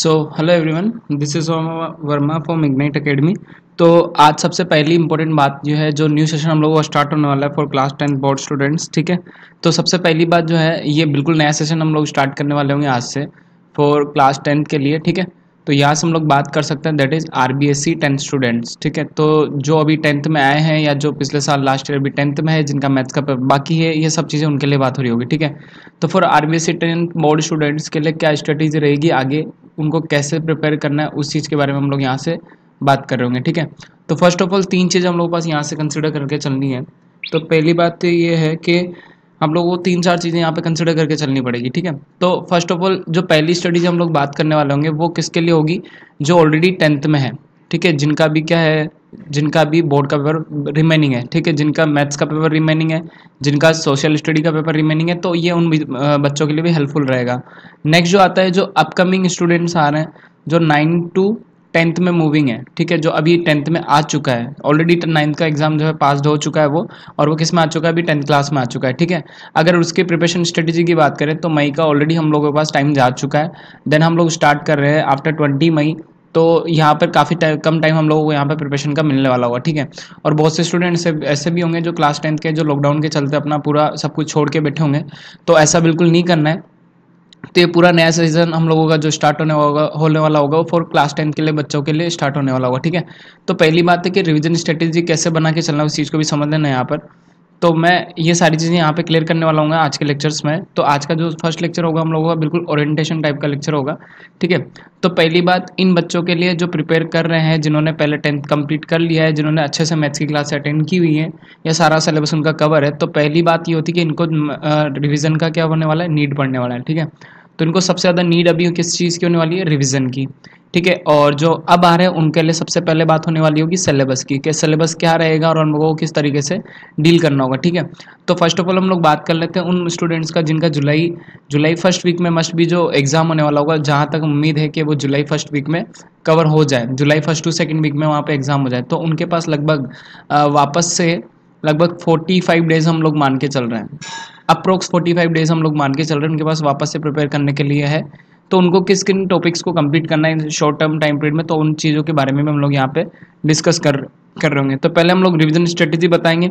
So hello everyone, this is Verma from ignite academy. तो आज सबसे पहली इंपॉर्टेंट बात जो है, जो न्यू सेशन हम लोगों का स्टार्ट होने वाला है फॉर क्लास 10 बोर्ड स्टूडेंट्स। ठीक है, तो सबसे पहली बात जो है, ये बिल्कुल नया सेशन हम लोग स्टार्ट करने वाले होंगे आज से फॉर क्लास 10 के लिए। ठीक है, तो यहाँ से हम लोग बात कर सकते हैं, दैट इज़ RBSC 10 स्टूडेंट्स। ठीक है, तो जो अभी 10th में आए हैं या जो पिछले साल लास्ट ईयर अभी 10th में है, जिनका मैथ्स का पेपर बाकी है, ये सब चीज़ें उनके लिए बात हो रही होगी। ठीक है, तो फॉर RBSC 10 बोर्ड स्टूडेंट्स के लिए क्या स्ट्रेटेजी रहेगी आगे, उनको कैसे प्रिपेयर करना है, उस चीज़ के बारे में हम लोग यहाँ से बात कर रहे होंगे। ठीक है, तो फर्स्ट ऑफ ऑल 3 चीज़ हम लोगों के पास यहाँ से कंसिडर करके चलनी है। तो पहली बात तो ये है कि हम लोग को 3-4 चीज़ें यहाँ पे कंसिडर करके चलनी पड़ेगी। ठीक है, तो फर्स्ट ऑफ ऑल जो पहली स्टडीज हम लोग बात करने वाले होंगे वो किसके लिए होगी, जो ऑलरेडी 10th में है। ठीक है, जिनका भी क्या है, जिनका भी बोर्ड का पेपर रिमेनिंग है। ठीक है, जिनका मैथ्स का पेपर रिमेनिंग है, जिनका सोशल स्टडी का पेपर रिमेनिंग है, तो ये उन बच्चों के लिए भी हेल्पफुल रहेगा। नेक्स्ट जो आता है, जो अपकमिंग स्टूडेंट्स आ रहे हैं, जो 9 to 10th में मूविंग है। ठीक है, जो अभी 10th में आ चुका है ऑलरेडी, 9th का एग्जाम जो है पास हो चुका है वो, और वो किस में आ चुका है, अभी 10th क्लास में आ चुका है। ठीक है, अगर उसकी प्रिपरेशन स्ट्रेटेजी की बात करें तो मई का ऑलरेडी हम लोगों के पास टाइम जा चुका है। देन हम लोग स्टार्ट कर रहे हैं आफ्टर 20 मई। तो यहाँ पर काफ़ी कम टाइम हम लोगों को यहाँ पर प्रिपरेशन का मिलने वाला होगा। ठीक है, और बहुत से स्टूडेंट्स ऐसे भी होंगे जो क्लास 10th के, जो लॉकडाउन के चलते अपना पूरा सब कुछ छोड़ के बैठे होंगे। तो ऐसा बिल्कुल नहीं करना है। तो ये पूरा नया सीजन हम लोगों का जो स्टार्ट होने वाला होगा वो फॉर क्लास 10 के लिए बच्चों के लिए स्टार्ट होने वाला होगा। ठीक है, तो पहली बात है कि रिवीजन स्ट्रेटेजी कैसे बना के चलना है, उस चीज़ को भी समझ लेना है यहाँ पर। तो मैं ये सारी चीज़ें यहाँ पे क्लियर करने वाला हूँ आज के लेक्चर्स में। तो आज का जो फर्स्ट लेक्चर होगा हम लोगों का बिल्कुल ओरिएंटेशन टाइप का लेक्चर होगा। ठीक है, तो पहली बात इन बच्चों के लिए जो प्रिपेयर कर रहे हैं, जिन्होंने पहले 10th कंप्लीट कर लिया है, जिन्होंने अच्छे से मैथ्स की क्लास अटेंड की हुई है या सारा सिलेबस उनका कवर है, तो पहली बात ये होती है कि इनको रिविज़न का क्या होने वाला है, नीड पड़ने वाला है। ठीक है, तो इनको सबसे ज़्यादा नीड अभी किस चीज़ की होने वाली है, रिवीजन की। ठीक है, और जो अब आ रहे हैं उनके लिए सबसे पहले बात होने वाली होगी सिलेबस की, कि सिलेबस क्या रहेगा और हम लोगों को किस तरीके से डील करना होगा। ठीक है, तो फर्स्ट ऑफ ऑल हम लोग बात कर लेते हैं उन स्टूडेंट्स का जिनका जुलाई फर्स्ट वीक में मस्ट भी जो एग्ज़ाम होने वाला होगा, जहाँ तक उम्मीद है कि वो जुलाई फर्स्ट वीक में कवर हो जाए, जुलाई फर्स्ट टू सेकेंड वीक में वहाँ पे एग्ज़ाम हो जाए। तो उनके पास लगभग वापस से लगभग 45 डेज़ हम लोग मान के चल रहे हैं, अप्रोक्स 45 डेज़ हम लोग मान के चल रहे हैं उनके पास वापस से प्रिपेयर करने के लिए है। तो उनको किस किन टॉपिक्स को कंप्लीट करना है शॉर्ट टर्म टाइम पीरियड में, तो उन चीज़ों के बारे में हम लोग यहाँ पे डिस्कस कर रहे होंगे। तो पहले हम लोग रिवीजन स्ट्रेटेजी बताएंगे,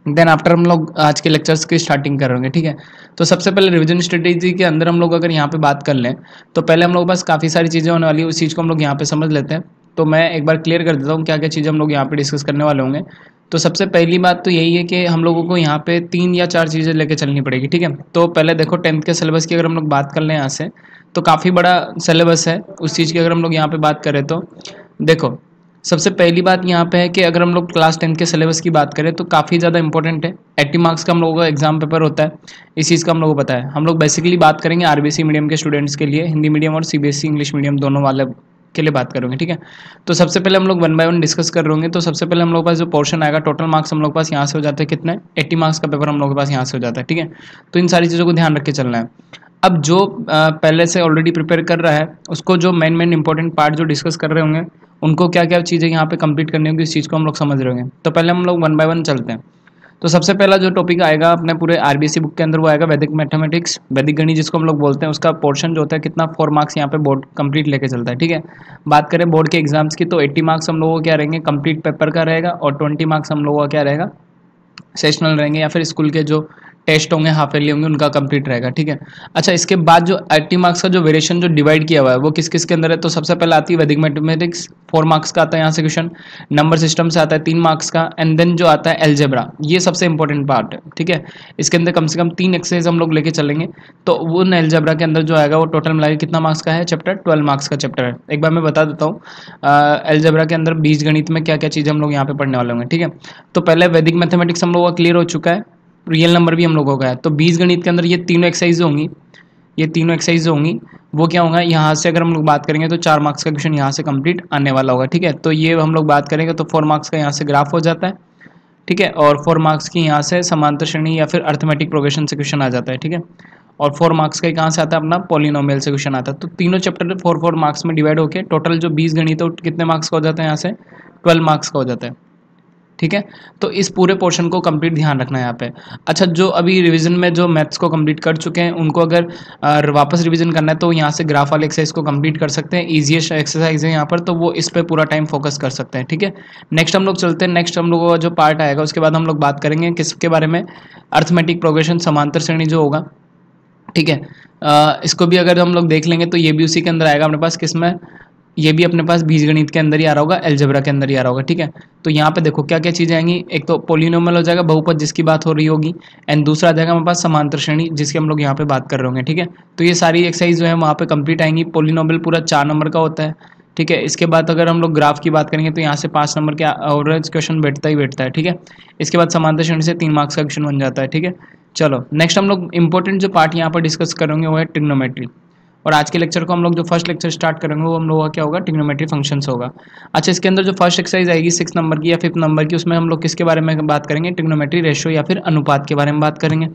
देन आफ्टर हम लोग आज के लेक्चर्स की स्टार्टिंग कर होंगे। ठीक है, तो सबसे पहले रिवीजन स्ट्रेटेजी के अंदर हम लोग अगर यहाँ पे बात कर लें, तो पहले हम लोग के पास काफ़ी सारी चीज़ें होने वाली है, उस चीज़ को हम लोग यहाँ पे समझ लेते हैं। तो मैं एक बार क्लियर कर देता हूँ क्या क्या चीज़ें हम लोग यहाँ पे डिस्कस करने वाले होंगे। तो सबसे पहली बात तो यही है कि हम लोगों को यहाँ पे 3 या 4 चीज़ें लेके चलनी पड़ेगी। ठीक है, तो पहले देखो 10th के सिलेबस की अगर हम लोग बात कर लें यहाँ से, तो काफ़ी बड़ा सिलेबस है। उस चीज़ की अगर हम लोग यहाँ पे बात करें तो देखो, सबसे पहली बात यहाँ पे है कि अगर हम लोग क्लास 10 के सिलेबस की बात करें तो काफ़ी ज़्यादा इंपॉर्टेंट है। 80 मार्क्स का हम लोगों का एग्जाम पेपर होता है, इस चीज़ का हम लोगों को पता है। हम लोग बेसिकली बात करेंगे RBC मीडियम के स्टूडेंट्स के लिए, हिंदी मीडियम और CBSE इंग्लिश मीडियम दोनों वाले के लिए बात करेंगे। ठीक है, तो सबसे पहले हम लोग 1 बाय 1 डिस्कस कर रहे होंगे। तो सबसे पहले हम लोग के पास जो पोर्शन आएगा, टोटल मार्क्स हम लोग के पास यहाँ से हो जाते हैं कितने, 80 मार्क्स का पेपर हम लोग के पास यहाँ से हो जाता है। ठीक है, तो इन सारी चीज़ों को ध्यान रख के चलना है। अब जो पहले से ऑलरेडी प्रिपेयर कर रहा है, उसको जो मेन इंपॉर्टेंट पार्ट जो डिस्कस कर रहे होंगे, उनको क्या क्या चीज़ें यहाँ पे कंप्लीट करनी होगी, इस चीज़ को हम लोग समझ रहे होंगे। तो पहले हम लोग 1 बाय 1 चलते हैं। तो सबसे पहला जो टॉपिक आएगा अपने पूरे RBC बुक के अंदर, वो आएगा वैदिक मैथमेटिक्स, वैदिक गणित जिसको हम लोग बोलते हैं। उसका पोर्शन जो होता है कितना, 4 मार्क्स यहाँ पे बोर्ड कंप्लीट लेके चलता है। ठीक है, बात करें बोर्ड के एग्जाम्स की, तो 80 मार्क्स हम लोगों को क्या रहेंगे, कंप्लीट पेपर का रहेगा, और 20 मार्क्स हम लोगों का क्या रहेगा, सेशनल रहेंगे, या फिर स्कूल के जो टेस्ट होंगे, हाफ ईयरली होंगे, उनका कंप्लीट रहेगा। ठीक है, अच्छा इसके बाद जो 80 मार्क्स का जो वेरिएशन जो डिवाइड किया हुआ है वो किस किस के अंदर है, तो सबसे पहले आती है वैदिक मैथमेटिक्स, 4 मार्क्स का आता है यहाँ से क्वेश्चन। नंबर सिस्टम से आता है 3 मार्क्स का, एंड देन जो आता है एलजेब्रा, ये सबसे इंपॉर्टेंट पार्ट है। ठीक है, इसके अंदर कम से कम 3 एक्सरसाइज हम लोग लेके चलेंगे। तो वो एलजेब्रा के अंदर जो आएगा वो टोटल मिला के कितना मार्क्स का है चैप्टर, 12 मार्क्स का चैप्टर है। एक बार मैं बता देता हूँ एलजेब्रा के अंदर बीज गणित में क्या क्या चीज़ें हम लोग यहाँ पे पढ़ने वाले होंगे। ठीक है, तो पहले वैदिक मैथमेटिक्स हम लोग का क्लियर हो चुका है, रियल नंबर भी हम लोगों का है। तो बीज गणित के अंदर ये तीनों एक्सरसाइज होंगी, ये तीनों एक्सरसाइज होंगी, वो क्या होगा, यहाँ से अगर हम लोग बात करेंगे तो 4 मार्क्स का क्वेश्चन यहाँ से कंप्लीट आने वाला होगा। ठीक है, तो ये हम लोग बात करेंगे तो 4 मार्क्स का यहाँ से ग्राफ हो जाता है। ठीक है, और 4 मार्क्स की यहाँ से समांतर श्रेणी या फिर अर्थमेटिक प्रोग्रेशन से क्वेश्चन आ जाता है। ठीक है, और 4 मार्क्स का कहाँ से आता है, अपना पॉलिनोमियल से क्वेश्चन आता है। तो तीनों चैप्टर 4 मार्क्स में डिवाइड होकर टोटल जो बीज गणित है कितने मार्क्स का हो जाता है, यहाँ से 12 मार्क्स का हो जाता है। ठीक है। तो इस पूरे पोर्शन को कंप्लीट ध्यान रखना है यहाँ पे। अच्छा, जो अभी रिवीजन में जो मैथ्स को कंप्लीट कर चुके हैं उनको अगर वापस रिवीजन करना है तो यहाँ से ग्राफ वाले एक्सरसाइज को कंप्लीट कर सकते हैं। ईजीएस्ट एक्सरसाइज है यहाँ पर, तो वो इस पे पूरा टाइम फोकस कर सकते हैं, ठीक है। नेक्स्ट हम लोग चलते हैं, नेक्स्ट हम लोगों का जो पार्ट आएगा उसके बाद हम लोग बात करेंगे किसके बारे में, अर्थमेटिक प्रोग्रेशन, समांतर श्रेणी जो होगा, ठीक है। इसको भी अगर हम लोग देख लेंगे तो ये भी उसी के अंदर आएगा अपने पास, किसमें, ये भी अपने पास बीजगणित के अंदर ही आ रहा होगा, अलजेब्रा के अंदर ही आ रहा होगा, ठीक है। तो यहाँ पे देखो क्या क्या चीज़ें आएंगी, एक तो पोलिनोमियल हो जाएगा, बहुपद जिसकी बात हो रही होगी, एंड दूसरा आ जाएगा हमारे पास समांतर श्रेणी जिसकी हम लोग यहाँ पे बात कर रहे होंगे, ठीक है। तो ये सारी एक्सरसाइज जो है वहाँ पे कंप्लीट आएंगी। पोलिनोमियल पूरा 4 नंबर का होता है, ठीक है। इसके बाद अगर हम लोग ग्राफ की बात करेंगे तो यहाँ से 5 नंबर के एवरेज क्वेश्चन बैठता ही बैठता है, ठीक है। इसके बाद समांतर श्रेणी से 3 मार्क्स का क्वेश्चन बन जाता है, ठीक है। चलो नेक्स्ट हम लोग इंपॉर्टेंट जो पार्ट यहाँ पर डिस्कस करेंगे वो है ट्रिग्नोमेट्री। और आज के लेक्चर को हम लोग जो फर्स्ट लेक्चर स्टार्ट करेंगे वो हम लोग का क्या होगा, ट्रिग्नोमेट्री फंक्शंस होगा। अच्छा, इसके अंदर जो फर्स्ट एक्सरसाइज आएगी 6 नंबर की या 5 नंबर की, उसमें हम लोग किसके बारे में बात करेंगे, ट्रिग्नोमेट्री रेशियो या फिर अनुपात के बारे में बात करेंगे।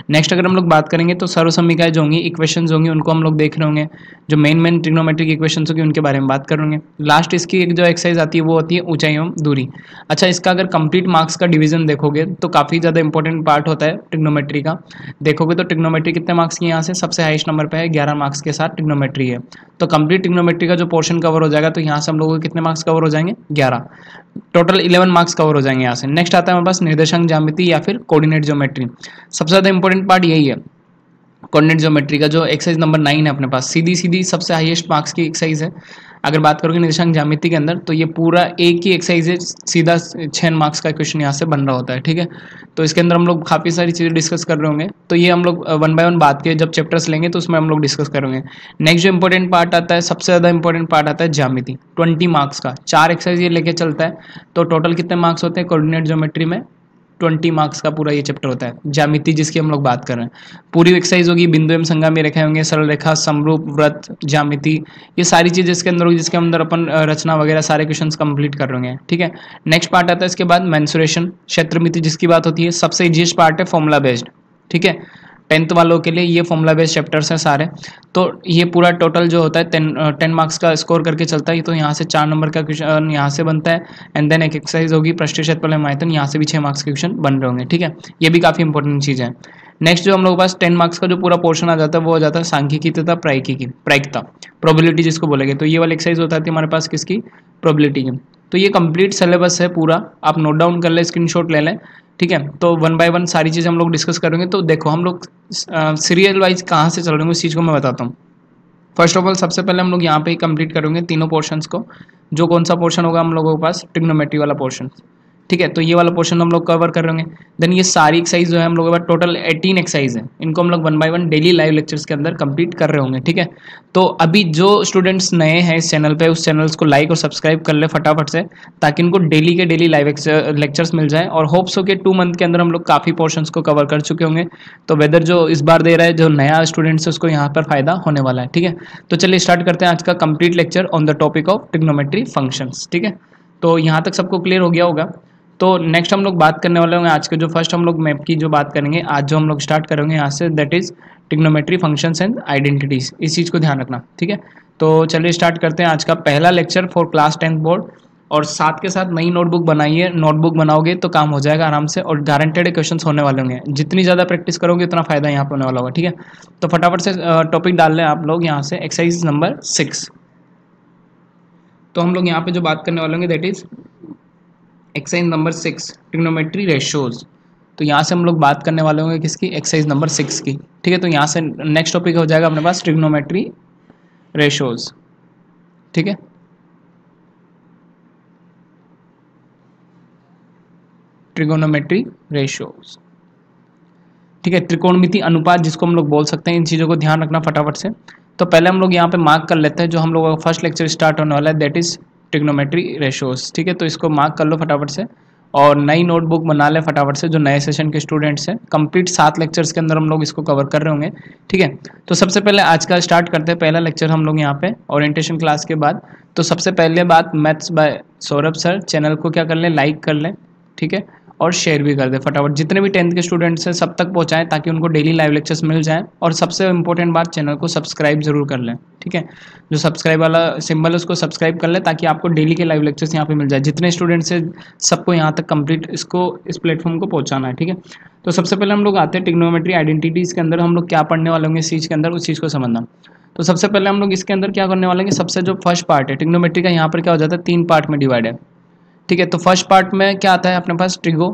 नेक्स्ट अगर हम लोग बात करेंगे तो सर्वसमीकाएं जो होंगी, इक्वेशंस होंगी, उनको हम लोग देख रहे होंगे। जो मेन ट्रिग्नोमेट्री की इक्वेशंस होगी उनके बारे में बात करेंगे। लास्ट इसकी एक जो एक्सरसाइज आती है वो होती है ऊंचाई एवं दूरी। अच्छा, इसका अगर कंप्लीट मार्क्स का डिवीजन देखोगे तो काफ़ी ज़्यादा इंपॉर्टेंट पार्ट होता है ट्रिग्नोमेट्री का। देखोगे तो ट्रिग्नोमेट्री कितने मार्क्स की यहाँ से सबसे हाईएस्ट नंबर पे है, 11 मार्क्स के साथ ट्रिग्नोमेट्री है। तो कंप्लीट ट्रिग्नोमेट्री का जो पोर्शन कवर हो जाएगा तो यहाँ से हम लोगों को कितने मार्क्स कवर हो जाएंगे, 11, टोटल 11 मार्क्स कवर हो जाएंगे यहाँ से। नेक्स्ट आता है हमारे पास निर्देशांक ज्यामिति या फिर कोऑर्डिनेट ज्योमेट्री। सबसे ज़्यादा इंपॉर्टेंट पार्ट यही है कोऑर्डिनेट ज्योमेट्री का, जो एक्सरसाइज नंबर 9 है अपने पास, सीधी सीधी सबसे हाईएस्ट मार्क्स की एक्सरसाइज है। अगर बात करोगे निर्देशांक ज्यामिति के अंदर तो ये पूरा एक ही एक्सरसाइज है, सीधा 6 मार्क्स का क्वेश्चन यहाँ से बन रहा होता है, ठीक है। तो इसके अंदर हम लोग काफ़ी सारी चीज़ें डिस्कस कर रहे होंगे, तो ये हम लोग 1 बाय 1 बात के जब चैप्टर्स लेंगे तो उसमें हम लोग डिस्कस करेंगे। नेक्स्ट जो इंपॉर्टेंट पार्ट आता है, सबसे ज़्यादा इंपॉर्टेंट पार्ट आता है ज्यामिति, 20 मार्क्स का, 4 एक्सरसाइज ये लेके चलता है। तो टोटल कितने मार्क्स होते हैं कोऑर्डिनेट ज्योमेट्री में, 20 मार्क्स का पूरा ये चैप्टर होता है ज्यामिति जिसकी हम लोग बात कर रहे हैं। पूरी एक्सरसाइज होगी, बिंदु एवं संगामी रेखाएं होंगे, सरल रेखा, समरूप, वृत्त, ज्यामिति, ये सारी चीज़ इसके अंदर होगी, जिसके अंदर अपन रचना वगैरह सारे क्वेश्चंस कंप्लीट कर रहे हैं, ठीक है। नेक्स्ट पार्ट आता है इसके बाद मेंसुरेशन, क्षेत्रमिति जिसकी बात होती है, सबसे इजीएस्ट पार्ट है फॉर्मूला बेस्ड, ठीक है। 10th वालों के लिए ये फॉर्मूला बेस्ड चैप्टर्स हैं सारे। तो ये पूरा टोटल जो होता है 10 मार्क्स का स्कोर करके चलता है। तो यहाँ से 4 नंबर का क्वेश्चन यहाँ से बनता है, एंड देन एक एक्सरसाइज होगी पृष्ठीय क्षेत्रफल एवं आयतन, यहाँ से भी 6 मार्क्स के क्वेश्चन बन रहे होंगे, ठीक है। ये भी काफ़ी इंपॉर्टेंट चीज़ है। नेक्स्ट जो हम लोग के पास 10 मार्क्स का जो पूरा पोर्शन आ जाता है वो हो जाता है सांख्यिकी तथा प्रायिकता, प्रोबेबिलिटी जिसको बोलेंगे। तो ये वाली एक्सरसाइज होता है हमारे पास किसकी, प्रोबेबिलिटी की। तो ये कंप्लीट सिलेबस है पूरा, आप नोट डाउन कर लें, स्क्रीनशॉट ले लें, ठीक है। तो 1 बाय 1 सारी चीज़ें हम लोग डिस्कस करेंगे। तो देखो हम लोग सीरियल वाइज कहाँ से चल रहे हैं उस चीज़ को मैं बताता हूँ। फर्स्ट ऑफ ऑल सबसे पहले हम लोग यहाँ पे ही कंप्लीट करेंगे तीनों पोर्शंस को। जो कौन सा पोर्शन होगा हम लोगों के पास, ट्रिग्नोमेट्री वाला पोर्शन, ठीक है। तो ये वाला पोर्शन हम लोग कवर कर रहे हैं। देन ये सारी एक्सरसाइज जो है हम लोगों के पास टोटल 18 एक्सरसाइज है, इनको हम लोग 1 बाय 1 डेली लाइव लेक्चर्स के अंदर कंप्लीट कर रहे होंगे, ठीक है। तो अभी जो स्टूडेंट्स नए हैं इस चैनल पे, उस चैनल्स को लाइक और सब्सक्राइब कर ले फटाफट से, ताकि इनको डेली के डेली लाइव लेक्चर्स मिल जाए। और होप्स हो कि 2 मंथ के अंदर हम लोग काफ़ी पोर्शंस को कवर कर चुके होंगे। तो वेदर जो इस बार दे रहा है, जो नया स्टूडेंट्स है उसको यहाँ पर फायदा होने वाला है, ठीक है। तो चलिए स्टार्ट करते हैं आज का complete lecture on the topic of trigonometry functions, ठीक है। तो यहाँ तक सबको क्लियर हो गया होगा। तो नेक्स्ट हम लोग बात करने वाले होंगे आज के जो फर्स्ट हम लोग मैप की जो बात करेंगे, आज जो हम लोग स्टार्ट करेंगे यहाँ से, that is trigonometry functions and identities. इस चीज़ को ध्यान रखना, ठीक है। तो चलिए स्टार्ट करते हैं आज का पहला lecture for class 10th board. और साथ के साथ नई नोटबुक बनाइए, नोटबुक बनाओगे तो काम हो जाएगा आराम से, और गारंटेड क्वेश्चन होने वाले होंगे। जितनी ज़्यादा प्रैक्टिस करोगे उतना फायदा यहाँ पे होने वाला होगा, ठीक है। तो फटाफट से टॉपिक डाल लें आप लोग यहाँ से, एक्सरसाइज नंबर 6। तो हम लोग यहाँ पे जो बात करने वाले होंगे that is exercise number 6, trigonometry ratios. तो यहाँ से हम लोग बात करने वाले होंगे किसकी, एक्सरसाइज नंबर 6 की, ठीक है। तो यहाँ से नेक्स्ट टॉपिक हो जाएगा अपने पास ट्रिग्नोमेट्री रेशियोज, ठीक है। ट्रिगोनोमेट्री रेशियोज, ठीक है। त्रिकोणमिति अनुपात जिसको हम लोग बोल सकते हैं, इन चीज़ों को ध्यान रखना फटाफट से। तो पहले हम लोग यहाँ पे मार्क कर लेते हैं जो हम लोगों का फर्स्ट लेक्चर स्टार्ट होने वाला है, दैट इज ट्रिग्नोमेट्री रेशियोज, ठीक है। तो इसको मार्क कर लो फटाफट से, और नई नोटबुक बना ले फटाफट से जो नए सेशन के स्टूडेंट्स हैं। कंप्लीट 7 लेक्चर्स के अंदर हम लोग इसको कवर कर रहे होंगे, ठीक है। तो सबसे पहले आज का स्टार्ट करते हैं पहला लेक्चर हम लोग यहाँ पे ओरिएंटेशन क्लास के बाद। तो सबसे पहले बात maths by Saurabh sir, channel को क्या कर लें, लाइक कर लें, ठीक है। और शेयर भी कर दे फटाफट, जितने भी 10th के स्टूडेंट्स हैं सब तक पहुंचाएं ताकि उनको डेली लाइव लेक्चर्स मिल जाएं। और सबसे इंपॉर्टेंट बात, चैनल को सब्सक्राइब जरूर कर लें, ठीक है। जो सब्सक्राइब वाला सिंबल है उसको सब्सक्राइब कर लें ताकि आपको डेली के लाइव लेक्चर्स यहाँ पे मिल जाए। जितने स्टूडेंट्स हैं सबको यहाँ तक कंप्लीट इस प्लेटफॉर्म को पहुँचाना है, ठीक है। तो सबसे पहले हम लोग आते हैं ट्रिग्नोमेट्री आइडेंटिटीज़ के अंदर हम लोग क्या पढ़ने वाले होंगे इस चीज़ के अंदर, उस चीज़ को समझना। तो सबसे पहले हम लोग इसके अंदर क्या करने वाले हैं, सबसे जो फर्स्ट पार्ट है ट्रिग्नोमेट्री का, यहाँ पर क्या हो जाता है 3 पार्ट में डिवाइड है, ठीक है। तो फर्स्ट पार्ट में क्या आता है अपने पास, ट्रिगो,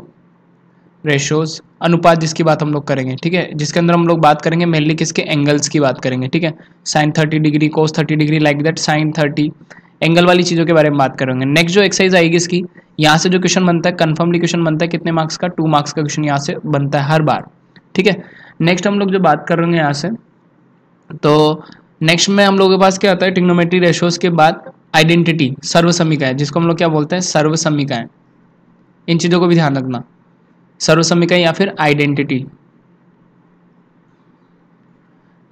रेशोज, अनुपात जिसकी बात हम लोग करेंगे, ठीक है। जिसके अंदर हम लोग बात करेंगे मेनली किसके, एंगल्स की बात करेंगे, ठीक है। Sine 30 degree, cos 30 degree, like that sine 30, angle वाली चीज़ों के बारे में बात करेंगे। नेक्स्ट जो एक्सरसाइज आएगी इसकी, यहाँ से जो क्वेश्चन बनता है कन्फर्मली क्वेश्चन बनता है कितने मार्क्स का, 2 मार्क्स का क्वेश्चन यहाँ से बनता है हर बार, ठीक है। नेक्स्ट हम लोग जो बात कर रहे हैं यहाँ से, तो नेक्स्ट में हम लोगों के पास क्या आता है, ट्रिग्नोमेट्री रेशोज के बाद आइडेंटिटी, सर्वसमीकरण, जिसको हम लोग क्या बोलते हैं, सर्वसमीकरण। इन चीज़ों को भी ध्यान रखना, सर्वसमीकरण या फिर आइडेंटिटी,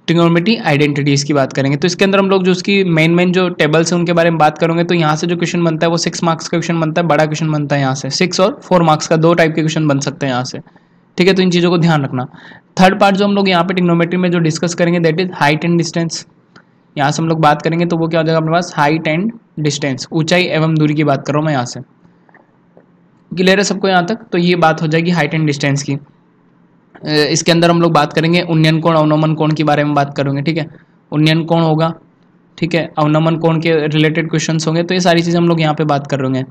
ट्रिग्नोमेट्री आइडेंटिटीज की बात करेंगे। तो इसके अंदर हम लोग जो उसकी मेन जो टेबल्स हैं उनके बारे में बात करेंगे। तो यहाँ से जो क्वेश्चन बनता है वो 6 मार्क्स का क्वेश्चन बनता है, बड़ा क्वेश्चन बनता है यहाँ से 6 और 4 मार्क्स का, 2 टाइप के क्वेश्चन बन सकते हैं यहाँ से, ठीक है। तो इन चीज़ों को ध्यान रखना। थर्ड पार्ट जो हम लोग यहाँ पे ट्रिग्नोमेट्री में जो डिस्कस करेंगे that is height and distance. यहाँ से हम लोग बात करेंगे तो वो क्या हो जाएगा अपने पास, हाइट एंड डिस्टेंस, ऊंचाई एवं दूरी की बात कर रहा हूँ मैं यहाँ से। क्लियर है सबको यहाँ तक? तो ये बात हो जाएगी हाइट एंड डिस्टेंस की। इसके अंदर हम लोग बात करेंगे उन्नयन कोण, अवनमन कोण की बारे में बात करेंगे, ठीक है। उन्नयन कोण होगा, ठीक है, अवनमन कोण के रिलेटेड क्वेश्चंस होंगे। तो ये सारी चीज़ हम लोग यहाँ पे बात कर रहे हैं,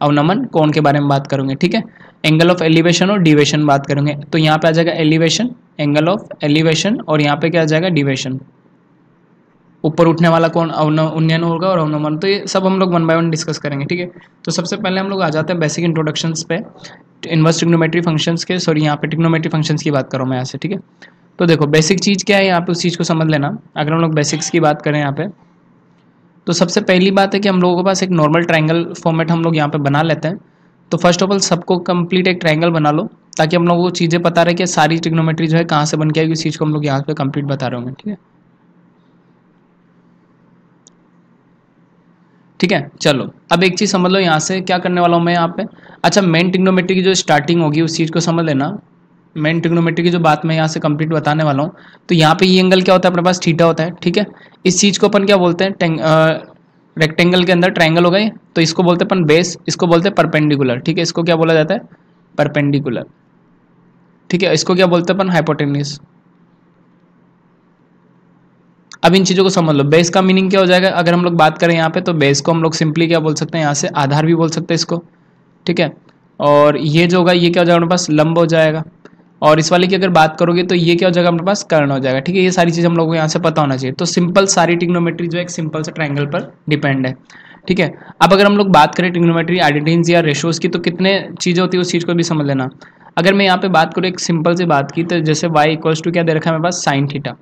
अवनमन कोण के बारे में बात करेंगे, ठीक है। एंगल ऑफ एलिवेशन और डिवेशन बात करेंगे। तो यहाँ पे आ जाएगा एलिवेशन, एंगल ऑफ एलिवेशन, और यहाँ पे क्या आ जाएगा, डिवेशन। ऊपर उठने वाला कोण उन्नयन होगा और अवनमन। तो ये सब हम लोग 1 बाय 1 डिस्कस करेंगे, ठीक है। तो सबसे पहले हम लोग आ जाते हैं बेसिक इंट्रोडक्शंस पे, इनवर्स ट्रिग्नोमेट्री फंक्शंस के, सॉरी यहाँ पे ट्रिग्नोमेट्री फंक्शंस की बात कर रहा हूँ मैं यहाँ से, ठीक है। तो देखो बेसिक चीज़ क्या है यहाँ पे, उस चीज़ को समझ लेना। अगर हम लोग बेसिक्स की बात करें यहाँ पे, तो सबसे पहली बात है कि हम लोगों के पास एक नॉर्मल ट्रायंगल फॉर्मेट हम लोग यहाँ पे बना लेते हैं। तो फर्स्ट ऑफ ऑल सबको कंप्लीट एक ट्रायंगल बना लो ताकि हम लोगों को चीज़ें पता रहे कि सारी ट्रिग्नोमेट्री जो है कहाँ से बन के आएगी, उस चीज़ को हम लोग यहाँ पे कंप्लीट बता रहे होंगे, ठीक है। ठीक है, चलो अब एक चीज़ समझ लो यहाँ से क्या करने वाला हूँ मैं यहाँ पे। अच्छा, मेन ट्रिग्नोमेट्री की जो स्टार्टिंग होगी उस चीज़ को समझ लेना। मेन ट्रिग्नोमेट्री की जो बात मैं यहाँ से कंप्लीट बताने वाला हूँ, तो यहाँ पे ये एंगल क्या होता है अपने पास, थीटा होता है, ठीक है। इस चीज़ को अपन क्या बोलते हैं, रेक्टेंगल के अंदर ट्रायंगल हो गए तो इसको बोलते हैं अपन बेस, इसको बोलते हैं परपेंडिकुलर, ठीक है। इसको क्या बोला जाता है, परपेंडिकुलर, ठीक है। इसको क्या बोलते हैं अपन, हाइपोटेन्यूज। अब इन चीज़ों को समझ लो। बेस का मीनिंग क्या हो जाएगा, अगर हम लोग बात करें यहाँ पे, तो बेस को हम लोग सिंपली क्या बोल सकते हैं, यहाँ से आधार भी बोल सकते हैं इसको, ठीक है। और ये जो होगा ये क्या हो जाएगा अपने पास, लंब हो जाएगा। और इस वाले की अगर बात करोगे तो ये क्या हो जाएगा अपने पास, कर्ण हो जाएगा, ठीक है। ये सारी चीज़ हम लोग को यहाँ से पता होना चाहिए। तो सिंपल सारी ट्रिग्नोमेट्री जो है एक सिंपल से ट्रायंगल पर डिपेंड है, ठीक है। अब अगर हम लोग बात करें ट्रिग्नोमेट्री आइडेंटिटीज या रेशोज की, तो कितने चीज़ें होती है उस चीज़ को भी समझ लेना। अगर मैं यहाँ पे बात करूँ एक सिंपल से बात की, तो जैसे y इक्वल्स टू क्या दे रखा है मेरे पास, साइन थीटा,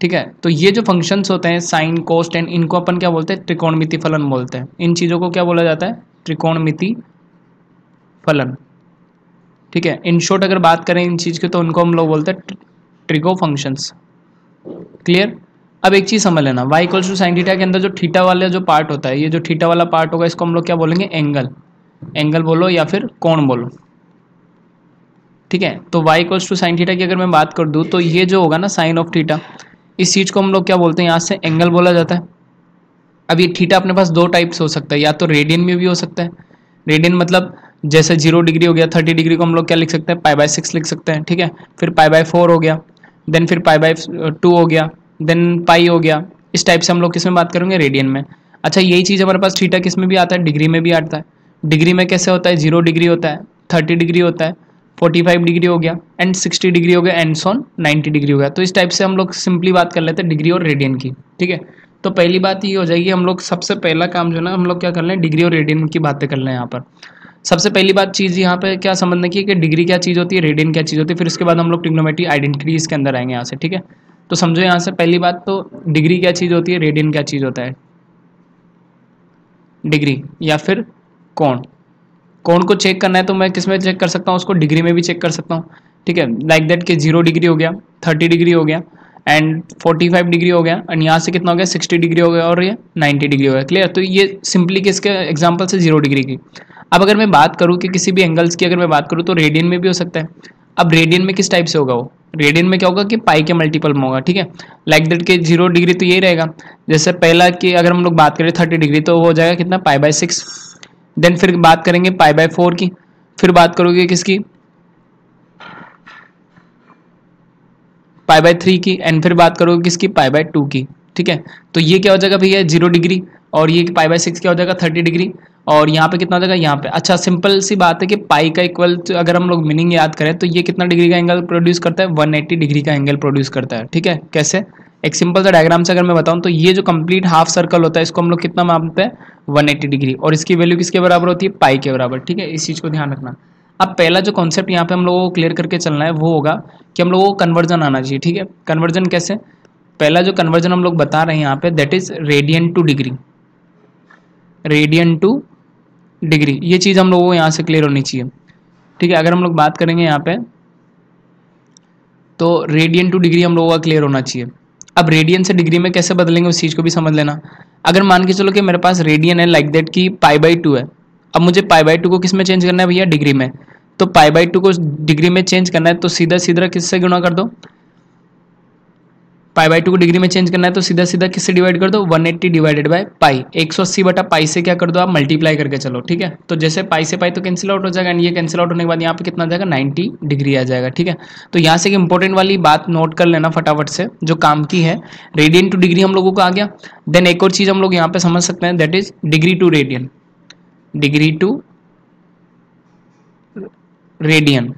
ठीक है। तो ये जो फंक्शंस होते हैं साइन, कोस, टेन, इनको अपन क्या बोलते हैं, त्रिकोणमिति फलन बोलते हैं। इन चीज़ों को क्या बोला जाता है, त्रिकोणमिति फलन, ठीक है। इन शॉर्ट अगर बात करें इन चीज़ की तो उनको हम लोग बोलते हैं ट्रिगो फंक्शंस। क्लियर? अब एक चीज़ समझ लेना, y equals to sine theta के अंदर जो थीटा वाला जो पार्ट होता है, ये जो थीटा वाला पार्ट होगा इसको हम लोग क्या बोलेंगे, एंगल। एंगल बोलो या फिर कोण बोलो, ठीक है। तो y equals to sine theta की अगर मैं बात कर दूँ तो ये जो होगा ना साइन ऑफ थीटा, इस चीज़ को हम लोग क्या बोलते हैं, यहाँ से एंगल बोला जाता है। अब ये थीटा अपने पास 2 टाइप से हो सकता है, या तो रेडियन में भी हो सकता है। रेडियन मतलब जैसे 0 डिग्री हो गया, 30 डिग्री को हम लोग क्या लिख सकते हैं, π/6 लिख सकते हैं, ठीक है। फिर π/4 हो गया, देन फिर π/2 हो गया, देन पाई हो गया। इस टाइप से हम लोग किस में बात करेंगे, रेडियन में। अच्छा, यही चीज़ हमारे पास थीटा किस में भी आता है, डिग्री में भी आता है। डिग्री में कैसे होता है, 0 डिग्री होता है, 30 डिग्री होता है, 45 डिग्री हो गया, एंड 60 डिग्री हो गया, एंड सॉन 90 डिग्री हो गया। तो इस टाइप से हम लोग सिंपली बात कर लेते हैं डिग्री और रेडियन की, ठीक है। तो पहली बात ये हो जाएगी, हम लोग सबसे पहला काम जो है ना, हम लोग क्या कर लें, डिग्री और रेडियन की बातें कर लें यहाँ पर। सबसे पहली बात चीज़ यहाँ पे क्या समझने की है कि डिग्री क्या चीज़ होती है, रेडियन क्या चीज़ होती है। फिर उसके बाद हम लोग ट्रिग्नोमेट्री आइडेंटिटीज़ के अंदर आएंगे यहाँ से, ठीक है। तो समझो यहाँ से पहली बात, तो डिग्री क्या चीज़ होती है, रेडियन क्या चीज़ होता है। डिग्री या फिर कोण, कोण को चेक करना है तो मैं किस में चेक कर सकता हूँ, उसको डिग्री में भी चेक कर सकता हूँ, ठीक है। लाइक दैट कि 0 डिग्री हो गया, 30 डिग्री हो गया, एंड 45 डिग्री हो गया, एंड यहाँ से कितना हो गया, 60 डिग्री हो गया, और ये 90 डिग्री हो गया। क्लियर? तो ये सिंपली किसके एग्जांपल से, 0 डिग्री की। अब अगर मैं बात करूँ कि किसी भी एंगल्स की अगर मैं बात करूँ तो रेडियन में भी हो सकता है। अब रेडियन में किस टाइप से होगा वो, रेडियन में क्या होगा कि पाई के मल्टीपल में होगा, ठीक है। लाइक दैट के 0 डिग्री तो यही रहेगा, जैसे पहला कि अगर हम लोग बात करें 30 डिग्री तो वो हो जाएगा कितना, π/6। देन फिर बात करेंगे π/4 की, फिर बात करोगे किसकी, π/3 की, एंड फिर बात करोगे किसकी, π/2 की, ठीक है। तो ये क्या हो जाएगा भैया 0 डिग्री, और ये π/6 क्या हो जाएगा 30 डिग्री, और यहाँ पे कितना हो जाएगा यहाँ पे। अच्छा सिंपल सी बात है कि पाई का इक्वल अगर हम लोग मीनिंग याद करें तो ये कितना डिग्री का एंगल प्रोड्यूस करता है, 180 डिग्री का एंगल प्रोड्यूस करता है, ठीक है। कैसे, एक सिंपल सा डायग्राम से अगर मैं बताऊं तो ये जो कंप्लीट हाफ सर्कल होता है इसको हम लोग कितना मापते हैं, 180 डिग्री, और इसकी वैल्यू किसके बराबर होती है, पाई के बराबर, ठीक है। इस चीज़ को ध्यान रखना। अब पहला जो कॉन्सेप्ट यहाँ पे हम लोगों को क्लियर करके चलना है वो होगा कि हम लोगों को कन्वर्जन आना चाहिए, ठीक है। कन्वर्जन कैसे, पहला जो कन्वर्जन हम लोग बता रहे हैं यहाँ पे that is radian two degree, radian two degree, ये चीज़ हम लोगों को यहाँ से क्लियर होनी चाहिए, ठीक है। अगर हम लोग बात करेंगे यहाँ पे तो रेडियन टू डिग्री हम लोगों का क्लियर होना चाहिए। अब रेडियन से डिग्री में कैसे बदलेंगे उस चीज़ को भी समझ लेना। अगर मान के चलो कि मेरे पास रेडियन है लाइक दैट की π/2 है, अब मुझे π/2 को किस में चेंज करना है भैया, डिग्री में, तो π/2 को डिग्री में चेंज करना है तो सीधा सीधा किससे गुणा कर दो, π/2 को डिग्री में चेंज करना है तो सीधा सीधा किससे डिवाइड कर दो, 180 डिवाइडेड बाय पाई, 180 बटा पाई से क्या कर दो आप, मल्टीप्लाई करके चलो, ठीक है। तो जैसे पाई से पाई तो कैंसिल आउट हो जाएगा, एंड ये कैंसिल आउट होने के बाद यहाँ पे कितना आ जाएगा, 90 डिग्री आ जाएगा, ठीक है। तो यहाँ से एक इंपॉर्टेंट वाली बात नोट कर लेना फटाफट से जो काम की है, रेडियन टू डिग्री हम लोगों को आ गया। देन एक और चीज़ हम लोग यहाँ पे समझ सकते हैं that is degree to radian, degree to radian.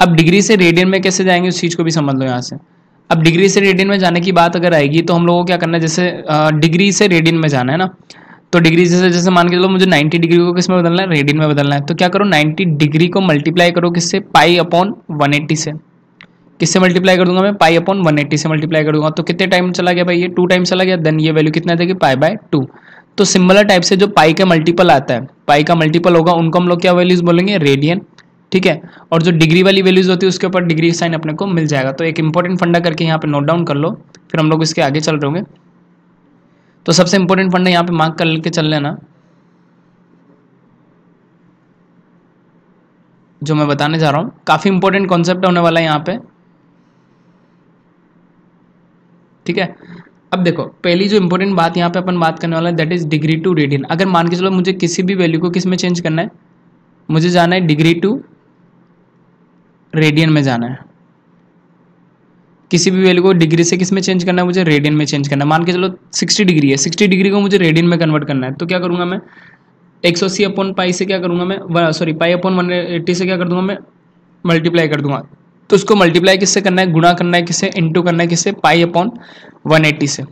अब डिग्री से रेडियन में कैसे जाएंगे उस चीज़ को भी समझ लो यहाँ से। अब डिग्री से रेडियन में जाने की बात अगर आएगी तो हम लोगों को क्या करना है, जैसे डिग्री से रेडियन में जाना है ना, तो डिग्री जैसे जैसे मान के चलो मुझे 90 डिग्री को किस में बदलना है, रेडियन में बदलना है, तो क्या करो 90 डिग्री को मल्टीप्लाई करो किससे, π/180 से। किससे मल्टीप्लाई कर दूंगा मैं, π/180 से मल्टीप्लाई कर दूंगा, तो कितने टाइम चला गया भाई, ये 2 टाइम चला गया, देन ये वैल्यू कितना आ जाएगी, π/2। तो सिमिलर टाइप से जो पाई का मल्टीपल आता है, पाई का मल्टीपल होगा उनको हम लोग क्या वैल्यूज बोलेंगे, रेडियन, ठीक है। और जो डिग्री वाली वैल्यूज होती है उसके ऊपर डिग्री साइन अपने को मिल जाएगा। तो एक इंपॉर्टेंट फंडा करके यहाँ पे नोट डाउन कर लो, फिर हम लोग इसके आगे चल रहे होंगे। तो सबसे इंपॉर्टेंट फंडा यहाँ पे मार्क करके चल लेना, जो मैं बताने जा रहा हूँ काफी इंपॉर्टेंट कॉन्सेप्ट होने वाला है यहाँ पे, ठीक है। अब देखो पहली जो इंपॉर्टेंट बात यहाँ पे अपन बात करने वाला है that is degree to radian. अगर मान के चलो मुझे किसी भी वैल्यू को किस में चेंज करना है, मुझे जाना है डिग्री टू रेडियन में जाना है, किसी भी वैल्यू को डिग्री से किस में चेंज करना है, मुझे रेडियन में चेंज करना है। मान के चलो 60 डिग्री है, 60 डिग्री को मुझे रेडियन में कन्वर्ट करना है, तो क्या करूंगा मैं 180 अपॉन पाई से क्या करूंगा मैं, सॉरी π/180 से क्या कर दूंगा मैं, मल्टीप्लाई कर दूंगा। तो उसको मल्टीप्लाई किससे करना है, गुणा करना है किससे, इंटू करना है किससे, π/180 से,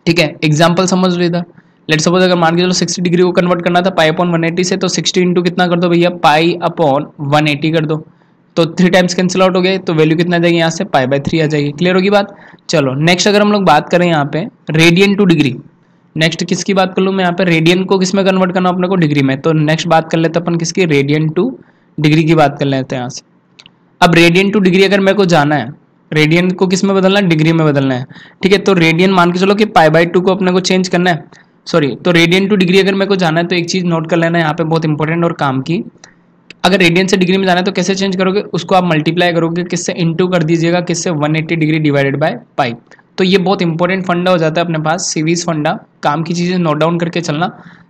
ठीक है। एग्जाम्पल समझ लो इधर, लेट सपोज अगर मान के चलो 60 डिग्री को कन्वर्ट करना था π/180 से, तो 60 इंटू कितना कर दो भैया, π/180 कर दो, तो 3 टाइम्स कैंसिल आउट हो गए, तो वैल्यू कितना आ जाएगी यहाँ से, π/3 आ जाएगी। क्लियर होगी बात। चलो नेक्स्ट अगर हम लोग बात करें यहाँ पे रेडियन टू डिग्री, नेक्स्ट किसकी बात कर लूँ मैं यहाँ पे, रेडियन को किस में कन्वर्ट करना अपने को, डिग्री में। तो नेक्स्ट बात कर लेते हैं अपन किसकी, रेडियन टू डिग्री की बात कर लेते हैं यहाँ से। अब रेडियन टू डिग्री अगर मेरे को जाना है, रेडियन को किस में बदलना है, डिग्री में बदलना है, ठीक है। तो रेडियन मान के चलो कि π/2 को अपने को चेंज करना है, सॉरी, तो रेडियन टू डिग्री अगर मेरे को जाना है तो एक चीज़ नोट कर लेना है यहाँ पे बहुत इंपॉर्टेंट और काम की। अगर रेडियन से डिग्री में जाना है तो कैसे चेंज करोगे, उसको आप मल्टीप्लाई करोगे किससे, इंटू कर दीजिएगा किससे, 180 डिग्री डिवाइडेड बाय पाई। तो ये बहुत इंपॉर्टेंट फंडा हो जाता है अपने पास, सीरीज फंडा, काम की चीज़ें नोट डाउन करके चलना।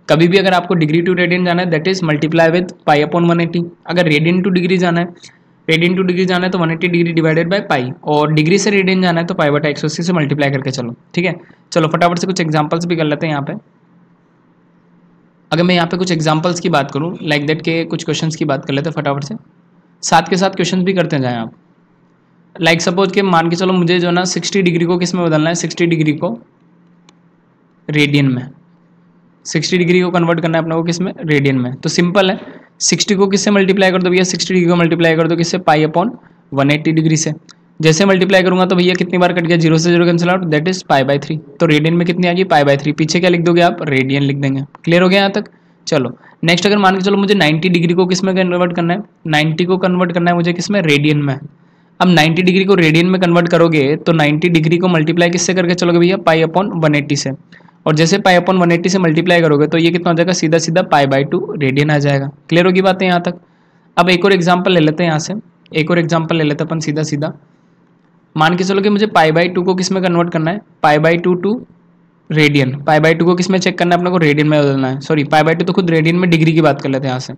कभी भी अगर आपको डिग्री टू रेडियन जाना है दैट इज मल्टीप्लाई विद π/180। अगर रेडियन टू डिग्री जाना है, रेडियन टू डिग्री जाना है तो 180 डिग्री डिवाइडेड बाय पाई, और डिग्री से रेडियन जाना है तो π/180 से मल्टीप्लाई करके चलो, ठीक है। चलो फटाफट से कुछ एग्जांपल्स भी कर लेते हैं यहाँ पे। अगर मैं यहाँ पे कुछ एग्जांपल्स की बात करूँ लाइक दैट के कुछ क्वेश्चंस की बात कर लेते हैं फटाफट से, साथ के साथ क्वेश्चंस भी करते जाएं आप। लाइक सपोज के मान के चलो मुझे जो ना 60 डिग्री को किस में बदलना है, 60 डिग्री को रेडियन में, 60 डिग्री को कन्वर्ट करना है अपने को किस में, रेडियन में। तो सिंपल है, 60 को किससे मल्टीप्लाई कर दो भैया, 60 डिग्री को मल्टीप्लाई कर दो किससे, π/180 डिग्री से। जैसे मल्टीप्लाई करूंगा तो भैया कितनी बार कट गया, 0 से 0 कैंसिल आउट, दैट इज π/3। तो रेडियन में कितनी आ गई, π/3, पीछे क्या लिख दोगे आप, रेडियन लिख देंगे। क्लियर हो गया यहाँ तक। चलो नेक्स्ट अगर मान के चलो मुझे 90 डिग्री को किस में कन्वर्ट करना है, 90 को कन्वर्ट करना है मुझे किस में, रेडियन में। अब 90 डिग्री को रेडियन में कन्वर्ट करोगे तो 90 डिग्री को मल्टीप्लाई किससे करके चलोगे भैया, π/180 से, और जैसे पाई अपॉन 180 से मल्टीप्लाई करोगे तो ये कितना हो जाएगा, सीधा सीधा π/2 रेडियन आ जाएगा। क्लियर होगी बातें यहाँ तक। अब एक और एग्जाम्पल ले लेते हैं, यहाँ से एक और एग्जाम्पल ले लेते हैं अपन सीधा सीधा। मान के चलो कि मुझे π/2 को किस में कन्वर्ट करना है, π/2 टू रेडियन। π/2 को किस में चेक करना है अपने को, रेडियन में बदलना है। सॉरी π/2 तो खुद रेडियन में, डिग्री की बात कर लेते हैं यहाँ से।